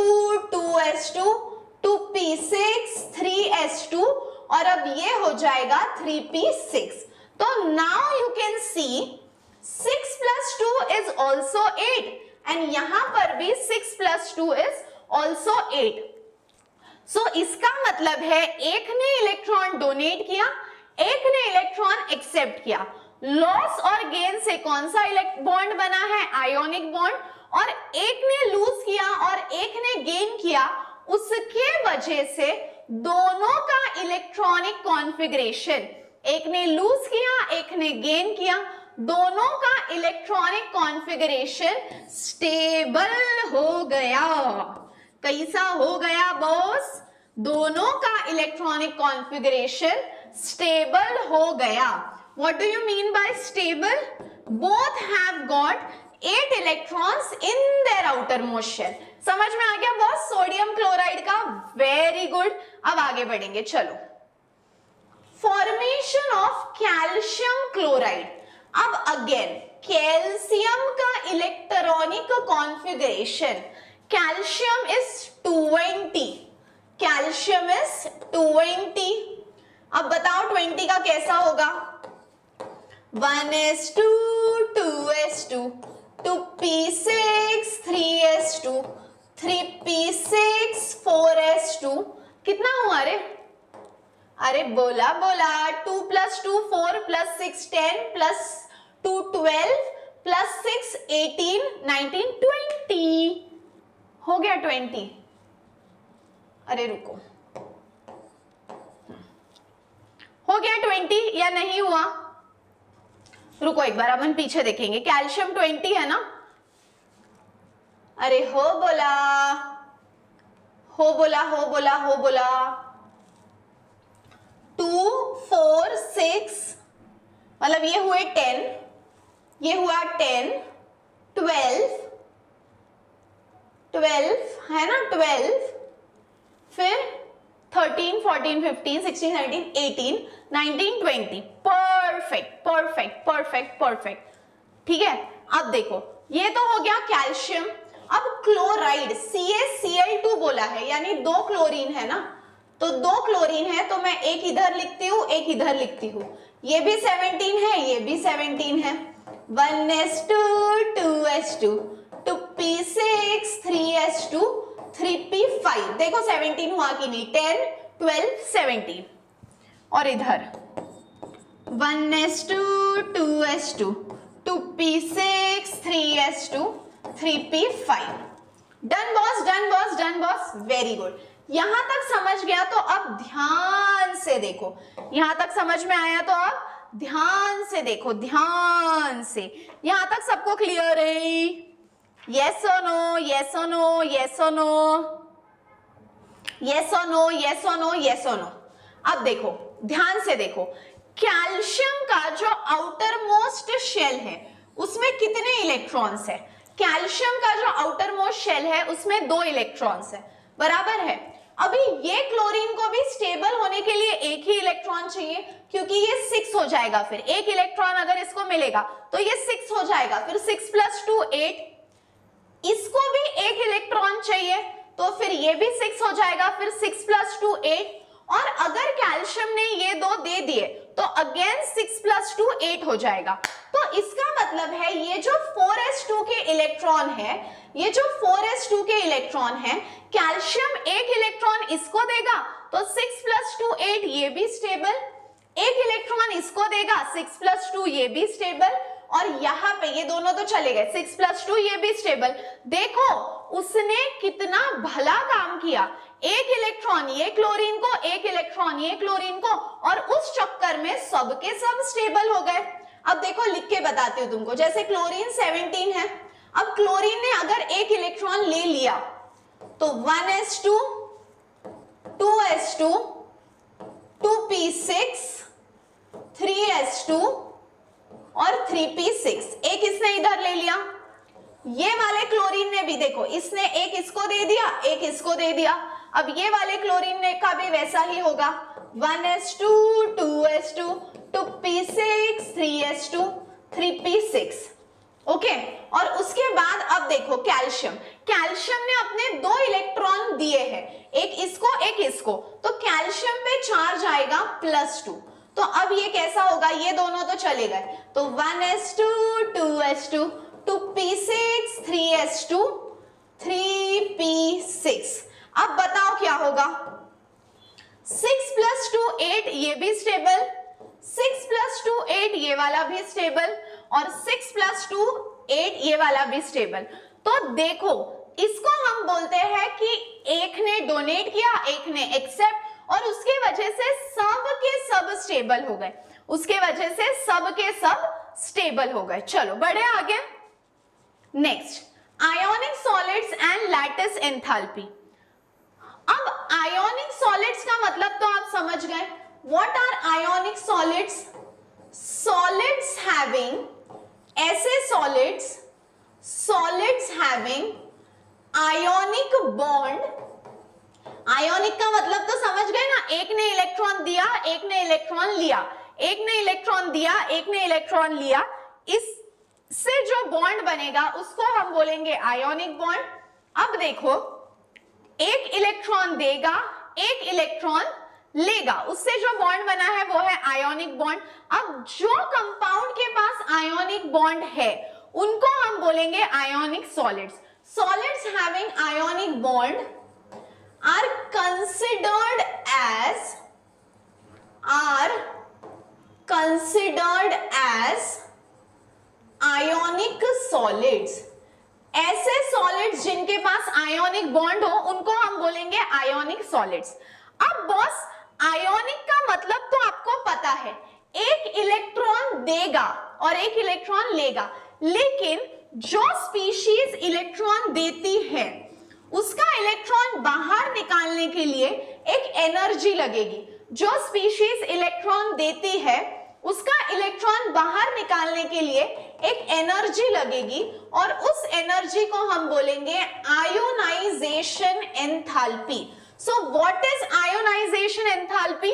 2s2 2p6 3s2, और अब ये हो जाएगा 3p6। तो now you can see 6 + 2 is also 8, and यहां पर भी 6 + 2 is also 8। सो इसका मतलब है एक ने इलेक्ट्रॉन डोनेट किया, एक ने इलेक्ट्रॉन एक्सेप्ट किया। लॉस और गेन से कौन सा बॉन्ड बना है, आयोनिक बॉन्ड, और एक ने लूज किया और एक ने गेन किया, उसके वजह से दोनों का इलेक्ट्रॉनिक कॉन्फ़िगरेशन, एक ने लूज किया एक ने गेन किया, दोनों का इलेक्ट्रॉनिक कॉन्फ़िगरेशन स्टेबल हो गया। कैसा हो गया बॉस? दोनों का इलेक्ट्रॉनिक कॉन्फ़िगरेशन स्टेबल हो गया। What do you mean by stable? Both have got 8 electrons in their outermost shell. समझ में आ गया बॉस सोडियम क्लोराइड का? Very good. अब आगे बढ़ेंगे, चलो। Formation of calcium chloride. अब अगेन कैल्शियम का electronic configuration, calcium is 20, calcium is 20। अब बताओ 20 का कैसा होगा? 1s2 2s2 2p6 3s2 3p6 4s2, कितना हुआ रे? अरे बोला 2 + 2 4 + 6 10 + 2 12 प्लस 6 18 19 20 हो गया 20। अरे रुको, हो गया 20 या नहीं हुआ? रुको एक बार अपन पीछे देखेंगे। कैल्शियम 20 है ना? अरे हो बोला, हो बोला, हो बोला, हो बोला। 2 4 6 मतलब ये हुए 10, ये हुआ 10 12 12 है ना 12, फिर 13 14 15 16 17 18 19 20। Perfect perfect perfect perfect. ठीक है, अब देखो ये तो हो गया कैल्शियम। अब क्लोराइड CaCl2 बोला है, यानी 2 क्लोरीन है ना, तो 2 क्लोरीन है तो मैं एक इधर लिखती हूं, एक इधर लिखती हूं। ये भी 17 है, ये भी 17 है। 1s2 2s2 2p6 3s2 3p5। देखो 17 हुआ कि नहीं? 10 12 17। और इधर 1s2 2s2 2p6 3s2 3p5। Done boss, done boss, done boss, very good. यहां तक समझ गया तो अब ध्यान से देखो। यहां तक समझ में आया तो अब ध्यान से देखो, ध्यान से। यहां तक सबको क्लियर है? यस और नो, यस और नो, यस और नो, यस और नो, यस और नो, यस और नो। अब देखो ध्यान से देखो, कैल्शियम का जो आउटर मोस्ट शेल है उसमें कितने इलेक्ट्रॉन्स है? कैल्शियम का जो आउटर मोस्ट शेल है उसमें 2 इलेक्ट्रॉन्स है, बराबर है। अभी ये क्लोरीन को भी स्टेबल होने के लिए एक ही इलेक्ट्रॉन चाहिए, क्योंकि ये 6 हो जाएगा। फिर एक इलेक्ट्रॉन अगर इसको मिलेगा तो ये 6 हो जाएगा, फिर 6 + 2 8। इसको भी एक इलेक्ट्रॉन चाहिए तो फिर ये भी 6 हो जाएगा, फिर 6 + 2 8। और अगर कैल्शियम ने ये 2 दे दिए तो अगेन 6 + 2 8 हो जाएगा। तो इसका मतलब है ये जो 4s2 के इलेक्ट्रॉन है, ये जो 4s2 के इलेक्ट्रॉन है, कैल्शियम एक इलेक्ट्रॉन इसको देगा तो 6 + 2 8 ये भी स्टेबल, एक इलेक्ट्रॉन इसको देगा 6 + 2 ये भी स्टेबल, और यहां पे ये दोनों तो चले गए, 6 + 2 ये भी स्टेबल। देखो उसने कितना भला काम किया, एक इलेक्ट्रॉन ये क्लोरीन को, एक इलेक्ट्रॉन ये क्लोरीन को, और उस चक्कर में सबके सब स्टेबल हो गए। अब देखो लिख के बताती हूं तुमको। जैसे क्लोरीन 17 है, अब क्लोरीन ने अगर एक इलेक्ट्रॉन ले लिया तो 1s2 2s2 2p6 3s2 और 3p6, एक इसने इधर ले लिया। ये वाले क्लोरीन ने भी देखो, इसने एक इसको दे दिया, एक इसको दे दिया। अब ये वाले क्लोरीन ने का भी वैसा ही होगा, 1s2 2s2 2p6 3s2 3p6। Okay, और उसके बाद अब देखो कैल्शियम, कैल्शियम ने अपने 2 इलेक्ट्रॉन दिए हैं, एक इसको एक इसको, तो कैल्शियम पे चार्ज आएगा +2। तो अब ये कैसा होगा? ये दोनों तो चले गए, तो 1s2 2s2 2p6 3s2 3p6। अब बताओ क्या होगा? 6 + 2 8 ये भी स्टेबल, 6 + 2 8 ये वाला भी स्टेबल, और 6 + 2 8 ये वाला भी स्टेबल। तो देखो इसको हम बोलते हैं कि एक ने डोनेट किया, एक ने एक्सेप्ट, और उसके वजह से सब के सब स्टेबल हो गए, उसके वजह से सब के सब स्टेबल हो गए। चलो बढ़े आगे। Next, ionic solids and lattice enthalpy. अब आयोनिक सॉलिड्स का मतलब तो आप समझ गए। What are ionic solids? Solids having, ऐसे solids having ionic bond. Ionic का मतलब तो समझ गए ना, एक ने इलेक्ट्रॉन दिया, एक ने इलेक्ट्रॉन लिया, एक ने इलेक्ट्रॉन दिया, एक ने इलेक्ट्रॉन लिया, इससे जो बॉन्ड बनेगा उसको हम बोलेंगे आयोनिक बॉन्ड। अब देखो एक इलेक्ट्रॉन देगा, एक इलेक्ट्रॉन लेगा, उससे जो बॉन्ड बना है वो है आयोनिक बॉन्ड। अब जो कंपाउंड के पास आयोनिक बॉन्ड है उनको हम बोलेंगे ionic solids. Solids having ionic bond are considered as ionic solids, ऐसे सॉलिड्स जिनके पास आयोनिक बॉन्ड हो उनको हम बोलेंगे आयोनिक सॉलिड्स। अब बॉस आयोनिक का मतलब तो आपको पता है, एक इलेक्ट्रॉन देगा और एक इलेक्ट्रॉन लेगा, लेकिन जो स्पीशीज इलेक्ट्रॉन देती है उसका इलेक्ट्रॉन बाहर निकालने के लिए एक एनर्जी लगेगी। जो स्पीशीज इलेक्ट्रॉन देती है उसका इलेक्ट्रॉन बाहर निकालने के लिए एक एनर्जी लगेगी और उस एनर्जी को हम बोलेंगे ionisation enthalpy. So what is ionisation enthalpy?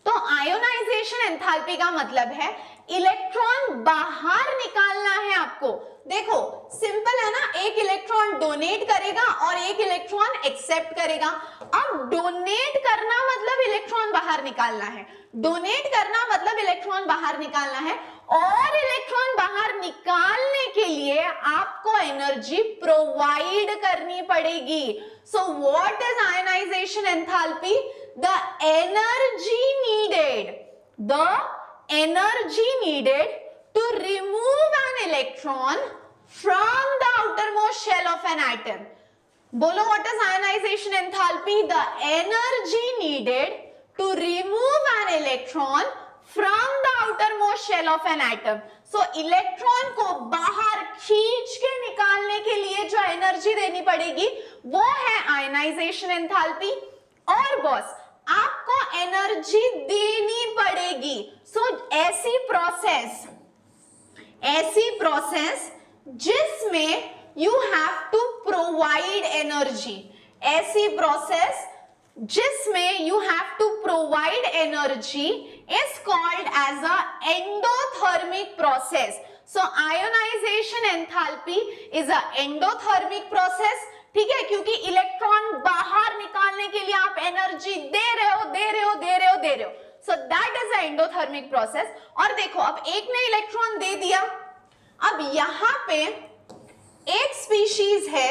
तो आयोनाइजेशन एंथैल्पी का मतलब है इलेक्ट्रॉन बाहर निकालना है आपको। देखो सिंपल है ना, एक इलेक्ट्रॉन डोनेट करेगा और एक इलेक्ट्रॉन एक्सेप्ट करेगा। अब डोनेट करना मतलब इलेक्ट्रॉन बाहर निकालना है, डोनेट करना मतलब इलेक्ट्रॉन बाहर निकालना है, और इलेक्ट्रॉन बाहर निकालने के लिए आपको एनर्जी प्रोवाइड करनी पड़ेगी। सो what is ionisation enthalpy? The energy needed to remove an electron from the outermost shell of an atom. बोलो what is ionization enthalpy? The energy needed to remove an electron from the outermost shell of an atom. So electron को बाहर खींच के निकालने के लिए जो एनर्जी देनी पड़ेगी वो है आयोनाइजेशन एंथैल्पी। और बॉस आपको एनर्जी देनी पड़ेगी। सो ऐसी प्रोसेस जिसमें you have to provide energy, ऐसी प्रोसेस जिसमें you have to provide energy is called as a endothermic process. So ionisation enthalpy is a endothermic process, ठीक है, क्योंकि इलेक्ट्रॉन बाहर निकालने के लिए आप एनर्जी दे रहे हो। So that is a endothermic process. और देखो अब एक ने इलेक्ट्रॉन दे दिया, अब यहां पे एक स्पीशीज है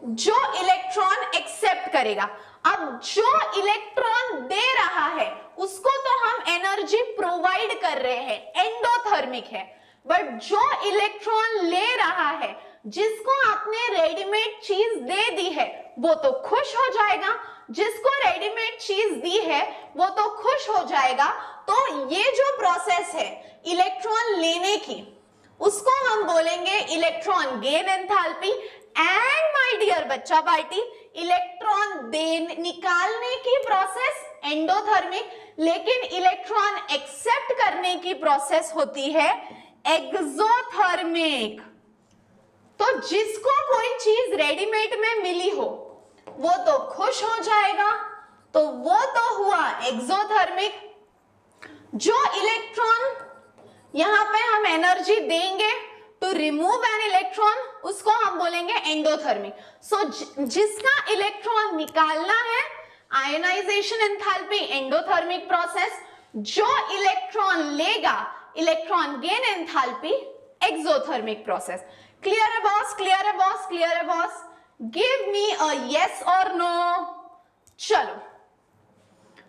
जो इलेक्ट्रॉन एक्सेप्ट करेगा। अब जो इलेक्ट्रॉन दे रहा है उसको तो हम एनर्जी प्रोवाइड कर रहे हैं, एंडोथर्मिक है, बट जो इलेक्ट्रॉन ले रहा है, जिसको आपने रेडीमेड चीज दे दी है, वो तो खुश हो जाएगा, जिसको रेडीमेड चीज दी है वो तो खुश हो जाएगा। तो ये जो प्रोसेस है इलेक्ट्रॉन लेने की, उसको हम बोलेंगे electron gain enthalpy. And my dear बच्चा पार्टी, इलेक्ट्रॉन निकालने की प्रोसेस एंडोथर्मिक, लेकिन इलेक्ट्रॉन एक्सेप्ट करने की प्रोसेस होती है एक्सोथर्मिक। तो जिसको कोई चीज रेडीमेड में मिली हो वो तो खुश हो जाएगा, तो वो तो हुआ एक्सोथर्मिक। जो इलेक्ट्रॉन यहां पे हम एनर्जी देंगे टू रिमूव एन इलेक्ट्रॉन, उसको हम बोलेंगे एंडोथर्मिक। सो जिसका इलेक्ट्रॉन निकालना है, आयोनाइजेशन एंथैल्पी एंडोथर्मिक प्रोसेस, जो इलेक्ट्रॉन लेगा, electron gain enthalpy exothermic process. Clear है बॉस? क्लियर है बॉस? क्लियर है boss? Give me a yes और नो। चलो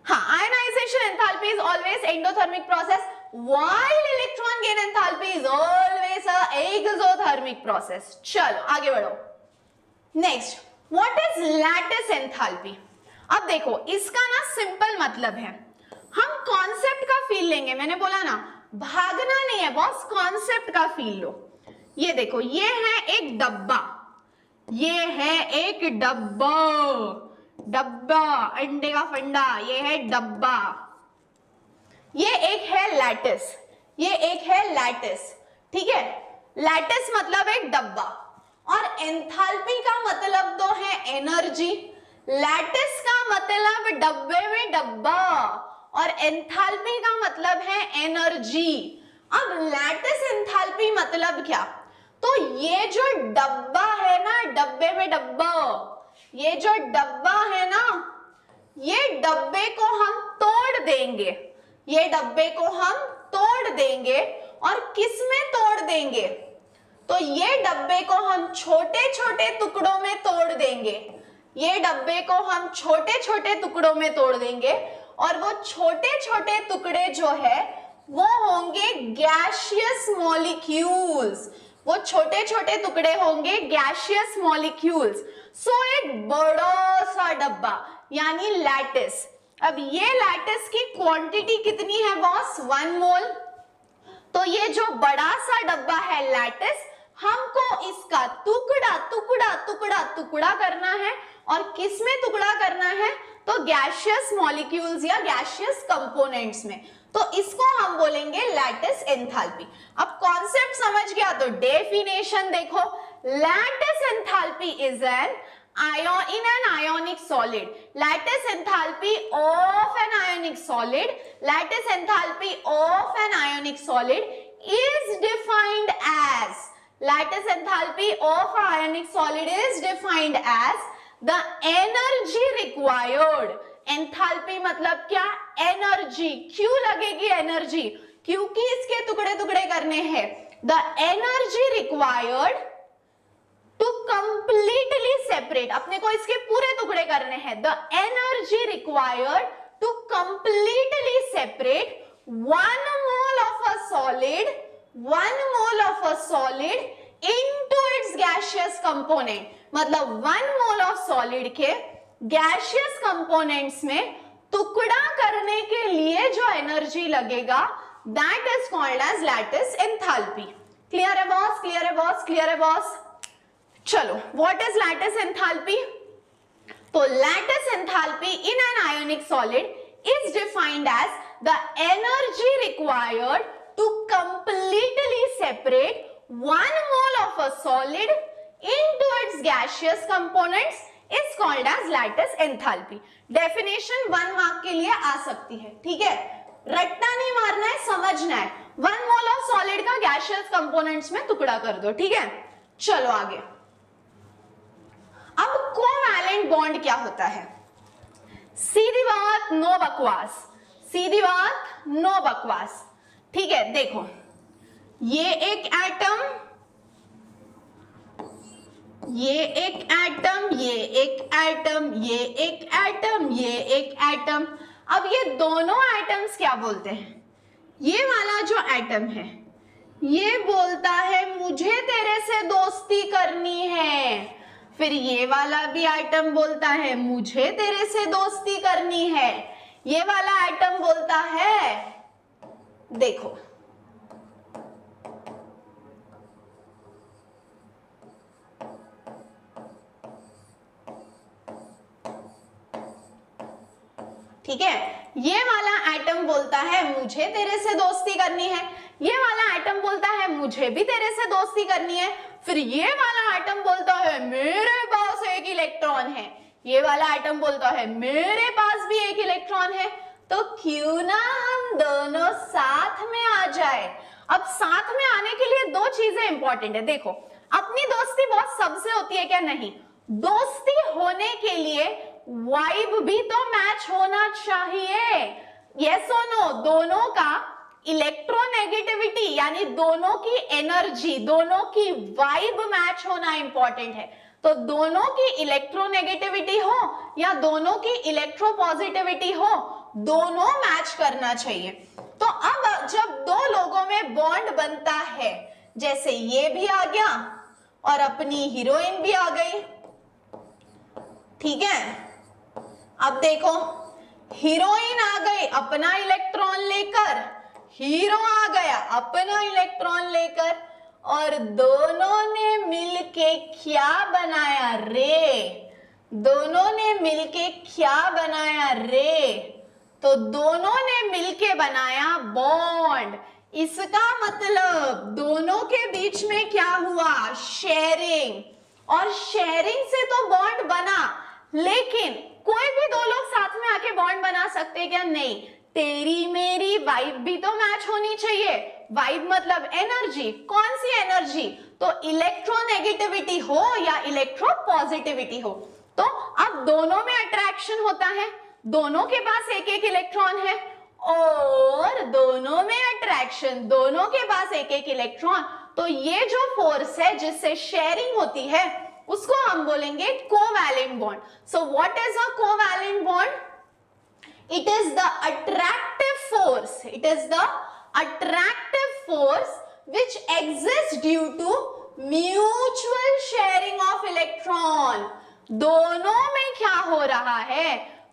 हाँ, ionisation enthalpy is always endothermic process while electron gain enthalpy is always a exothermic process। चलो आगे बढ़ो। Next, what is lattice enthalpy? अब देखो इसका ना सिंपल मतलब है, हम कॉन्सेप्ट का फील लेंगे। मैंने बोला ना भागना नहीं है बॉस, कॉन्सेप्ट का फील लो। ये देखो, ये है एक डब्बा, ये है एक डब्बा, डब्बा अंडे का फंडा, ये है डब्बा। ये एक है लैटिस, ये एक है लैटिस, ठीक है। लैटिस मतलब एक डब्बा, और एंथैल्पी का मतलब तो है एनर्जी। लैटिस का मतलब डब्बे में डब्बा, और एंथैल्पी का मतलब है एनर्जी। अब लैटिस एंथैल्पी मतलब क्या? तो ये जो डब्बा है ना, डब्बे में डब्बा, ये जो डब्बा है ना, ये डब्बे को हम तोड़ देंगे, ये डब्बे को हम तोड़ देंगे। और किस में तोड़ देंगे? तो ये डब्बे को हम छोटे छोटे टुकड़ों में तोड़ देंगे, ये डब्बे को हम छोटे छोटे टुकड़ों में तोड़ देंगे, और वो छोटे छोटे टुकड़े जो है वो होंगे गैशियस मॉलिक्यूल्स, वो छोटे छोटे टुकड़े होंगे गैशियस मॉलिक्यूल्स। सो एक बड़ा सा डब्बा यानी लैटिस। अब ये लैटिस की क्वांटिटी कितनी है बॉस? 1 मोल। तो ये जो बड़ा सा डब्बा है लैटिस, हमको इसका टुकड़ा टुकड़ा टुकड़ा टुकड़ा करना है। और किस में टुकड़ा करना है? तो गैशियस मॉलिक्यूल्स या गैशियस कंपोनेंट्स में। तो इसको हम बोलेंगे लैटिस एंथैल्पी। अब कॉन्सेप्ट समझ गया तो डेफिनेशन देखो, lattice enthalpy is an in an ionic solid, lattice enthalpy of an ionic solid, lattice enthalpy of an ionic solid is defined as, lattice enthalpy of an ionic solid is defined as the energy required. enthalpy मतलब क्या? एनर्जी। क्यों लगेगी एनर्जी? क्योंकि इसके टुकड़े टुकड़े करने हैं। the energy required to completely separate, अपने को इसके पूरे टुकड़े करने हैं। the energy required to completely separate 1 mole of a solid, 1 mole of a solid into its gaseous component, मतलब 1 mole of solid के gaseous components में टुकड़ा करने के लिए जो एनर्जी लगेगा that is called as lattice enthalpy। Clear है बॉस? क्लियर है बॉस? क्लियर है बॉस? चलो, what is lattice enthalpy? तो lattice enthalpy in an ionic solid is defined as the energy required to completely separate 1 mole of a solid into its gaseous components is called as lattice enthalpy। Definition 1 mark के लिए आ सकती है, ठीक है? रट्टा नहीं मारना है, समझना है। 1 mole of solid का gaseous components में टुकड़ा कर दो, ठीक है? चलो आगे। अब कोवैलेंट बॉन्ड क्या होता है? सीधी बात, नो बकवास, सीधी बात, नो बकवास, ठीक है? देखो, ये एक एटम, ये एक एटम, ये एक एटम, ये एक एटम, ये एक एटम। अब ये दोनों एटम्स क्या बोलते हैं? ये वाला जो एटम है ये बोलता है मुझे तेरे से दोस्ती करनी है। फिर ये वाला भी एटम बोलता है मुझे तेरे से दोस्ती करनी है। ये वाला एटम बोलता है, देखो, ठीक है? ये वाला एटम बोलता है मुझे तेरे से दोस्ती करनी है। ये वाला एटम बोलता है मुझे भी तेरे से दोस्ती करनी है। फिर ये वाला एटम बोलता है मेरे पास एक इलेक्ट्रॉन है। ये वाला एटम बोलता है मेरे पास भी एक इलेक्ट्रॉन है। तो क्यों ना हम दोनों साथ में आ जाए। अब साथ में आने के लिए 2 चीजें इंपॉर्टेंट है। देखो, अपनी दोस्ती बहुत सबसे होती है क्या? नहीं। दोस्ती होने के लिए वाइब भी तो मैच होना चाहिए। यस और नो? दोनों का इलेक्ट्रोनेगेटिविटी यानी दोनों की एनर्जी, दोनों की वाइब मैच होना इंपॉर्टेंट है। तो दोनों की इलेक्ट्रोनेगेटिविटी हो या दोनों की इलेक्ट्रोपॉजिटिविटी हो, दोनों मैच करना चाहिए। तो अब जब 2 लोगों में बॉन्ड बनता है, जैसे ये भी आ गया और अपनी हीरोइन भी आ गई, ठीक है? अब देखो, हीरोइन आ गई अपना इलेक्ट्रॉन लेकर, हीरो आ गया अपना इलेक्ट्रॉन लेकर, और दोनों ने मिलके क्या बनाया रे? दोनों ने मिलके क्या बनाया रे? तो दोनों ने मिलके बनाया बॉन्ड। इसका मतलब दोनों के बीच में क्या हुआ? शेयरिंग। और शेयरिंग से तो बॉन्ड बना, लेकिन कोई भी 2 लोग साथ में आके बॉन्ड बना सकते क्या? नहीं। तेरी मेरी वाइब भी तो मैच होनी चाहिए। वाइब मतलब एनर्जी। कौन सी एनर्जी? तो इलेक्ट्रोनेगेटिविटी हो या इलेक्ट्रोपॉजिटिविटी हो। तो अब दोनों में अट्रैक्शन होता है, दोनों के पास एक एक इलेक्ट्रॉन है, और दोनों में अट्रैक्शन, दोनों के पास एक एक इलेक्ट्रॉन। तो ये जो फोर्स है जिससे शेयरिंग होती है उसको हम बोलेंगे covalent bond. So what is a covalent bond? It is the attractive force. It is the attractive force which exists due to mutual sharing of electron. दोनों में क्या हो रहा है?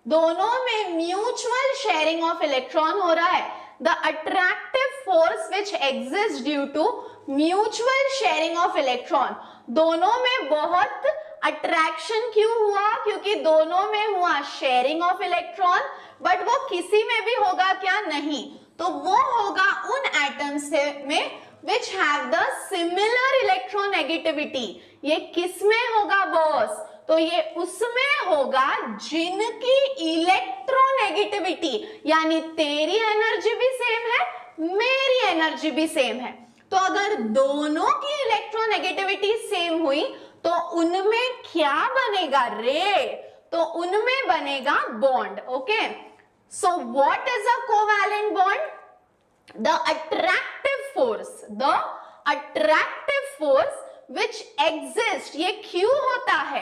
दोनों में म्यूचुअल शेयरिंग ऑफ इलेक्ट्रॉन हो रहा है. The attractive force which exists due to mutual sharing of electron. दोनों में बहुत अट्रैक्शन क्यों हुआ? क्योंकि दोनों में हुआ शेयरिंग ऑफ इलेक्ट्रॉन, बट वो किसी में भी होगा क्या? नहीं. तो वो होगा उन एटम्स में which have the similar electronegativity. ये किस में होगा बॉस? तो ये उसमें होगा जिनकी इलेक्ट्रोनेगेटिविटी, यानी तेरी एनर्जी भी सेम है, मेरी एनर्जी भी सेम है. तो अगर दोनों की इलेक्ट्रोनेगेटिविटी सेम हुई तो उनमें क्या बनेगा रे? तो उनमें बनेगा bond. Okay, so what is a covalent bond? The attractive force which exists, ये क्यों होता है?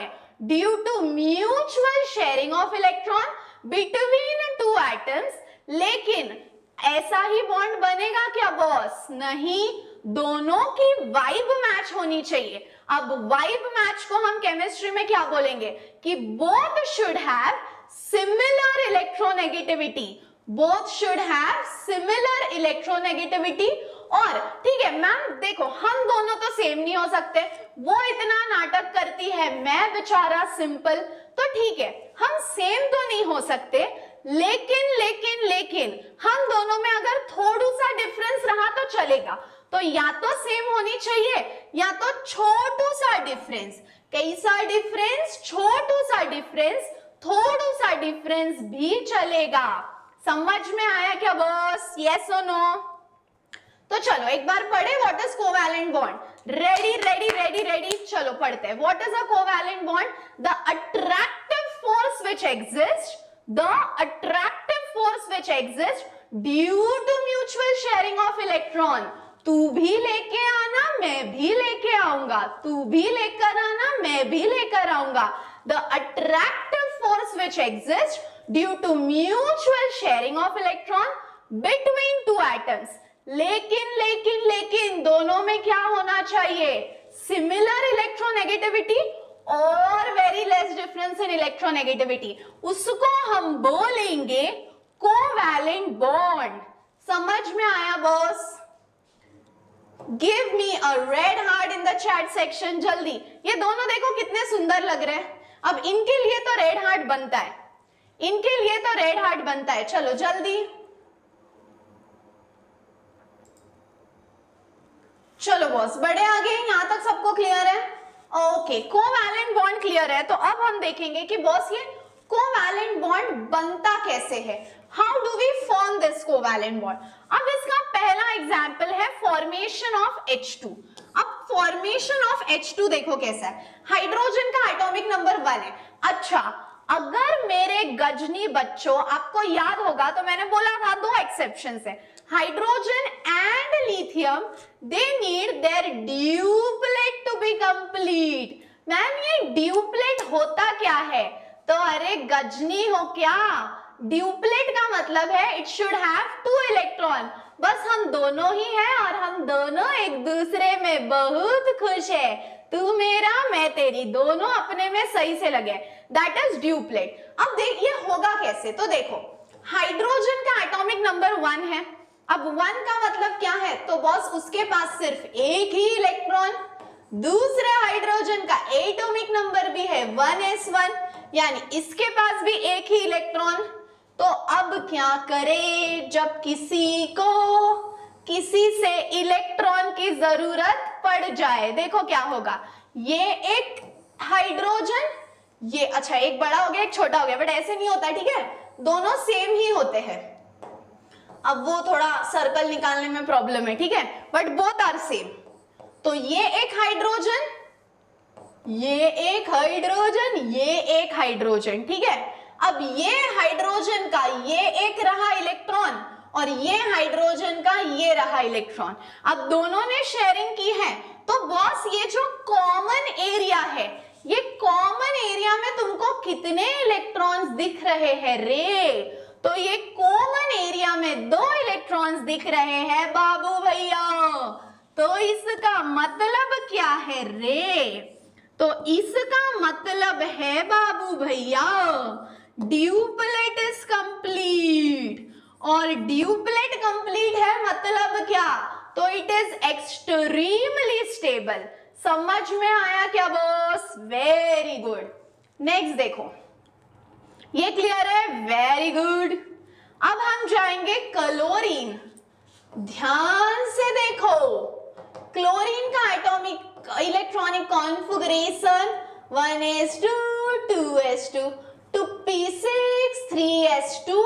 Due to mutual sharing of electron between two atoms. लेकिन ऐसा ही बॉन्ड बनेगा क्या बॉस? नहीं, दोनों की वाइब मैच होनी चाहिए. अब वाइब मैच को हम केमिस्ट्री में क्या बोलेंगे? कि both should have similar electronegativity. Both should have similar electronegativity. और ठीक है मैम, देखो हम दोनों तो सेम नहीं हो सकते, वो इतना नाटक करती है, मैं बेचारा सिंपल, तो ठीक है हम सेम तो नहीं हो सकते, लेकिन हम दोनों में अगर थोड़ा सा डिफरेंस रहा तो चलेगा. तो या तो सेम होनी चाहिए या तो छोटू सा डिफरेंस. कैसा डिफरेंस? छोटू सा डिफरेंस, थोड़ा सा डिफरेंस भी चलेगा. समझ में आया क्या बॉस? यस और नो? तो चलो एक बार पढ़े what is covalent bond. Ready, चलो पढ़ते हैं. What is a covalent bond? The attractive force which exist due to mutual sharing of electron. तू भी लेके आना, मैं भी लेके आऊंगा, तू भी लेकर आना, मैं भी लेकर आऊंगा. The attractive force which exist due to mutual sharing of electron between two atoms. लेकिन दोनों में क्या होना चाहिए? Similar electronegativity और very less difference in electronegativity. उसको हम बोलेंगे covalent bond. समझ में आया boss? Give me a red heart in the chat section जल्दी. ये दोनों देखो कितने सुंदर लग रहे हैं. अब इनके लिए तो रेड हार्ट बनता है, इनके लिए तो रेड हार्ट बनता है. चलो जल्दी, चलो बॉस बड़े आगे. यहां तक सबको क्लियर है? ओके, कोवैलेंट बॉन्ड क्लियर है. तो अब हम देखेंगे कि बॉस ये कोवैलेंट बॉन्ड बनता कैसे है. How do we form this covalent bond? अब इसका पहला एग्जांपल है फॉर्मेशन ऑफ H2. अब फॉर्मेशन ऑफ H2 देखो कैसा है. हाइड्रोजन का एटॉमिक नंबर 1 है. अच्छा, अगर मेरे गजनी बच्चों आपको याद होगा तो मैंने बोला था दो एक्सेप्शंस है. Hydrogen and lithium they need their duplet to be complete. Ma'am ये ड्यूप्लेट होता क्या है? तो अरे गजनी हो क्या, ड्यूप्लेट का मतलब है इट शुड हैव 2 इलेक्ट्रॉन. बस हम दोनों ही हैं और हम दोनों एक दूसरे में बहुत खुश है. तू मेरा मैं तेरी, दोनों अपने में सही से लगे. That is duplet. अब देख ये होगा कैसे. तो देखो हाइड्रोजन का एटॉमिक नंबर 1 है. अब 1 का मतलब क्या है? तो बॉस उसके पास सिर्फ एक ही इलेक्ट्रॉन. दूसरे हाइड्रोजन का एटॉमिक नंबर भी है 1s1, यानी इसके पास भी एक ही इलेक्ट्रॉन. तो अब क्या करे जब किसी को किसी से इलेक्ट्रॉन की जरूरत पड़ जाए? देखो क्या होगा. ये एक हाइड्रोजन, ये अच्छा एक बड़ा हो गया एक छोटा हो गया, बट ऐसे नहीं होता. ठीक है, दोनों सेम ही होते हैं. अब वो थोड़ा सर्कल निकालने में प्रॉब्लम है, ठीक है, बट बोथ आर सेम. तो ये एक हाइड्रोजन, ये एक हाइड्रोजन, ये एक हाइड्रोजन. ठीक है, अब ये हाइड्रोजन का ये एक रहा इलेक्ट्रॉन और ये हाइड्रोजन का ये रहा इलेक्ट्रॉन. अब दोनों ने शेयरिंग की है. तो बॉस ये जो कॉमन एरिया है, ये कॉमन एरिया में तुमको कितने इलेक्ट्रॉन्स दिख रहे हैं रे? तो ये कॉमन एरिया में 2 इलेक्ट्रॉन्स दिख रहे हैं बाबू भैया, तो इसका मतलब क्या है रे? तो इसका मतलब है बाबू भैया ड्यूपलेट इज कंप्लीट, और ड्यूपलेट कंप्लीट है मतलब क्या? तो इट इज एक्सट्रीमली स्टेबल। समझ में आया क्या बॉस? Very good. नेक्स्ट देखो, ये क्लियर है? Very good. अब हम जाएंगे क्लोरीन। ध्यान से देखो, क्लोरीन का atomic electronic configuration 1s2 2s2 2p6 3s2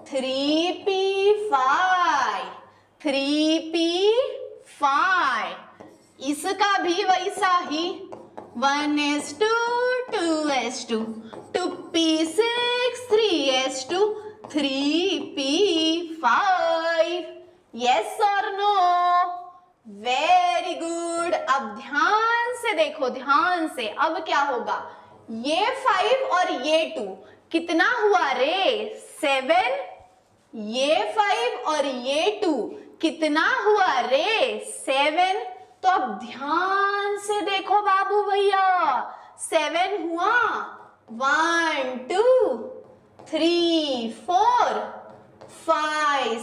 3p5 3p5। इसका भी वैसा ही 1s2 2s2 2p6 3s2 3p5। Yes और नो? Very good. अब ध्यान से देखो, ध्यान से। अब क्या होगा? ये 5 और ये 2 कितना हुआ रे? 7। ये 5 और ये 2 कितना हुआ रे? 7। तो अब ध्यान से देखो बाबू भैया, 7 हुआ, 1 2 3 4 5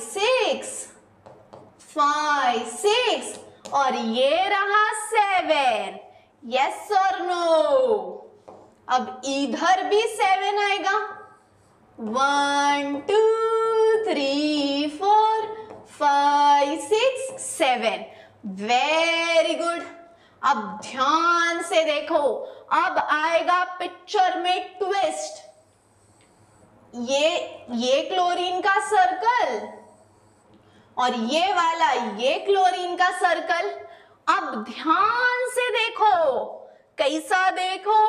6 और ये रहा 7। यस और नो? अब इधर भी 7 आएगा। 1 2 3 4 5 6 7। Very good. अब ध्यान से देखो, अब आएगा पिक्चर में ट्विस्ट। ये क्लोरीन का सर्कल और ये वाला ये क्लोरीन का सर्कल। अब ध्यान से देखो, कैसा देखो?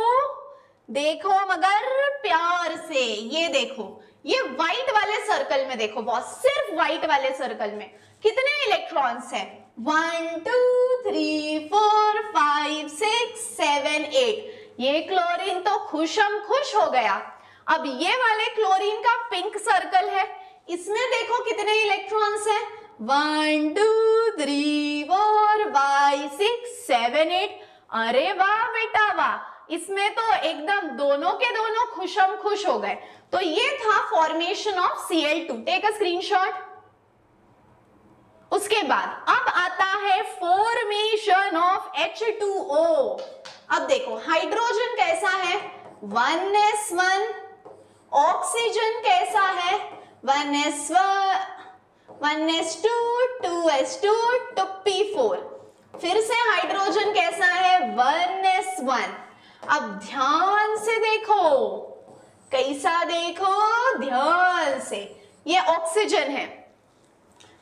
देखो मगर प्यार से। ये देखो, ये व्हाइट वाले सर्कल में देखो बॉस, सिर्फ व्हाइट वाले सर्कल में कितने इलेक्ट्रॉन्स हैं? 1 2 3 4 5 6 7 8। ये क्लोरीन तो खुशम खुश हो गया। अब ये वाले क्लोरीन का पिंक सर्कल है, इसमें देखो कितने इलेक्ट्रॉन्स हैं? 1 2 3 4 5 6 7 8। अरे वाह बेटा वाह, इसमें तो एकदम दोनों के दोनों खुशम खुश हो गए। तो ये था formation of Cl2। Take a screenshot. उसके बाद अब आता है फॉर्मेशन ऑफ H2O। अब देखो हाइड्रोजन कैसा है? 1s1। ऑक्सीजन कैसा है? 1s1 1s2 2s2 2p4। फिर से हाइड्रोजन कैसा है? 1s1। अब ध्यान से देखो, कैसा देखो? ध्यान से। ये ऑक्सीजन है,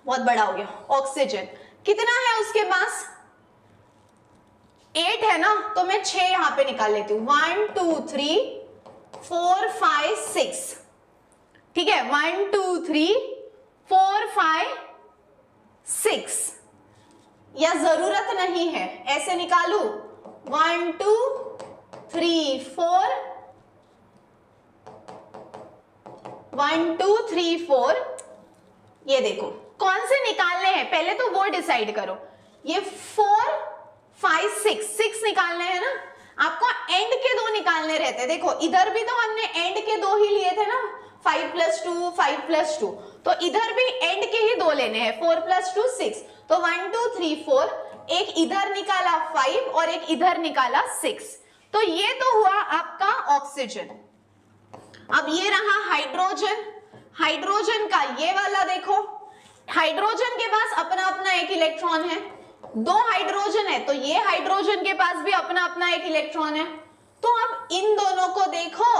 बहुत बड़ा हो गया। ऑक्सीजन कितना है उसके पास? 8 है ना, तो मैं 6 यहां पे निकाल लेती हूँ। 1 2 3 4 5 6। ठीक है, 1 2 3 4 5 6। या जरूरत नहीं है, ऐसे निकालू। 1 2 3 4 1 2 3 4। ये देखो कौन से निकालने हैं, पहले तो वो डिसाइड करो। ये 4 5 6 निकालने हैं ना। आपको एंड के 2 निकालने रहते। देखो इधर भी तो हमने एंड के 2 ही लिए थे ना, 5 + 2 5 + 2। तो इधर भी एंड के ही 2 लेने हैं, 4 + 2 6। तो 1 2 3 4, एक इधर निकाला 5 और एक इधर निकाला 6। तो ये तो हुआ आपका ऑक्सीजन। अब ये रहा हाइड्रोजन। हाइड्रोजन का ये वाला देखो, हाइड्रोजन के पास अपना अपना एक इलेक्ट्रॉन है। 2 हाइड्रोजन है, तो ये हाइड्रोजन के पास भी अपना अपना एक इलेक्ट्रॉन है। तो अब इन दोनों को देखो,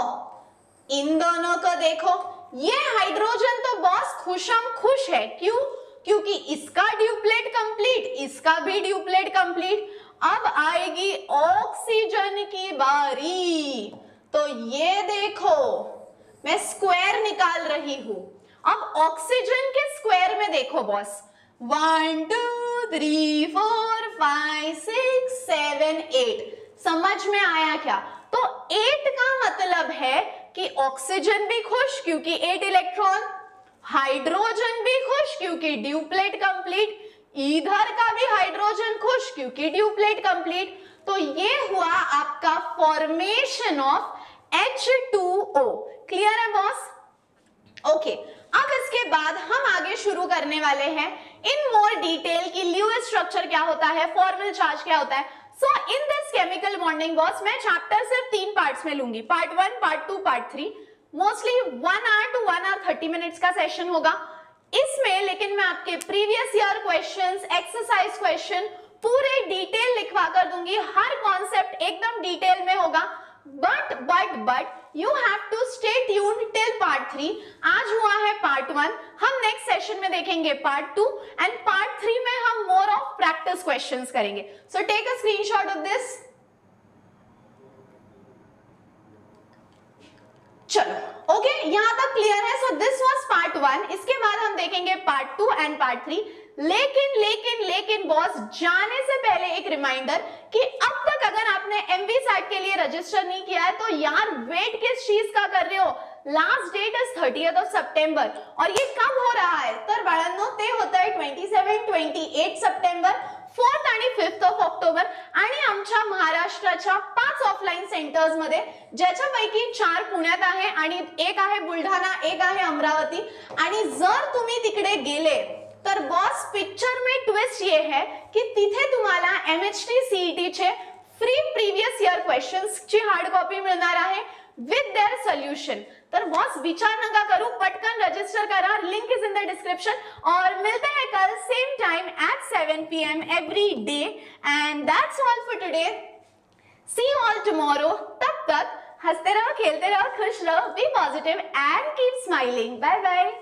इन दोनों को देखो। ये हाइड्रोजन तो बॉस खुशम खुश है। क्यों? क्योंकि इसका ड्यूप्लेट कंप्लीट, इसका भी ड्यूप्लेट कंप्लीट। अब आएगी ऑक्सीजन की बारी। तो ये देखो, मैं स्क्वायर निकाल रही हूं। अब ऑक्सीजन के स्क्वायर में देखो बॉस, 1 2 3 4 5 6 7 8। समझ में आया क्या? तो 8 का मतलब है कि ऑक्सीजन भी खुश क्योंकि 8 इलेक्ट्रॉन, हाइड्रोजन भी खुश क्योंकि ड्यूप्लेट कंप्लीट, इधर का भी हाइड्रोजन खुश क्योंकि ड्यूप्लेट कंप्लीट। तो ये हुआ आपका फॉर्मेशन ऑफ H2O। क्लियर है बॉस? ओके, अब इसके बाद हम आगे शुरू करने वाले हैं इन मोर डिटेल की ल्यूइस स्ट्रक्चर क्या होता है, फॉर्मल चार्ज क्या होता है। So in this chemical bonding boss मैं चैप्टर सिर्फ 3 पार्ट्स में लूंगी, part 1, part 2, part 3। Mostly 1 hour to 1 hour 30 minutes का सेशन होगा इसमें, लेकिन मैं आपके previous year questions, exercise question पूरे डिटेल लिखवा कर दूंगी, हर कॉन्सेप्ट एकदम डिटेल में होगा। But you have to stay tuned till part 3। आज हुआ है part 1, हम नेक्स्ट सेशन में देखेंगे part 2 एंड part 3 में हम मोर ऑफ प्रैक्टिस क्वेश्चंस करेंगे। So take a screenshot of this. चलो ओके, यहां तक क्लियर है। So this was part 1। इसके बाद हम देखेंगे पार्ट 2 एंड पार्ट 3। लेकिन बॉस, जाने से पहले एक रिमाइंडर कि अब तक अगर आपने MVSAT के लिए रजिस्टर नहीं किया है तो यार वेट किस चीज का कर रहे हो। Last date is 30th September और ये कब हो रहा है तर बाळांनो, ते होत आहे 27, 28 सप्टेंबर, 4th आणि 5th ऑफ ऑक्टोबर। आणि आमच्या महाराष्ट्राच्या 5 ऑफलाईन सेंटर्स मध्ये, ज्याच्यापैकी 4 पुण्यात आहे आणि एक आहे बुलढाणा, एक आहे अमरावती। आणि जर तुम्ही तिकडे गेले तर बॉस पिक्चर में ट्विस्ट ये है कि तिथे तुम्हाला MHT CET चे फ्री प्रीवियस ईयर क्वेश्चंस ची हार्ड कॉपी मिळणार आहे विथ देयर सोल्यूशन। तर बॉस विचार नका करू, पटकन रजिस्टर करा, link is in the description. और मिलते हैं कल same time at 7 PM every day and that's all for today. See you all tomorrow. तब तक हंसते रहो, खेलते रहो, खुश रहो, be positive and keep smiling. Bye bye.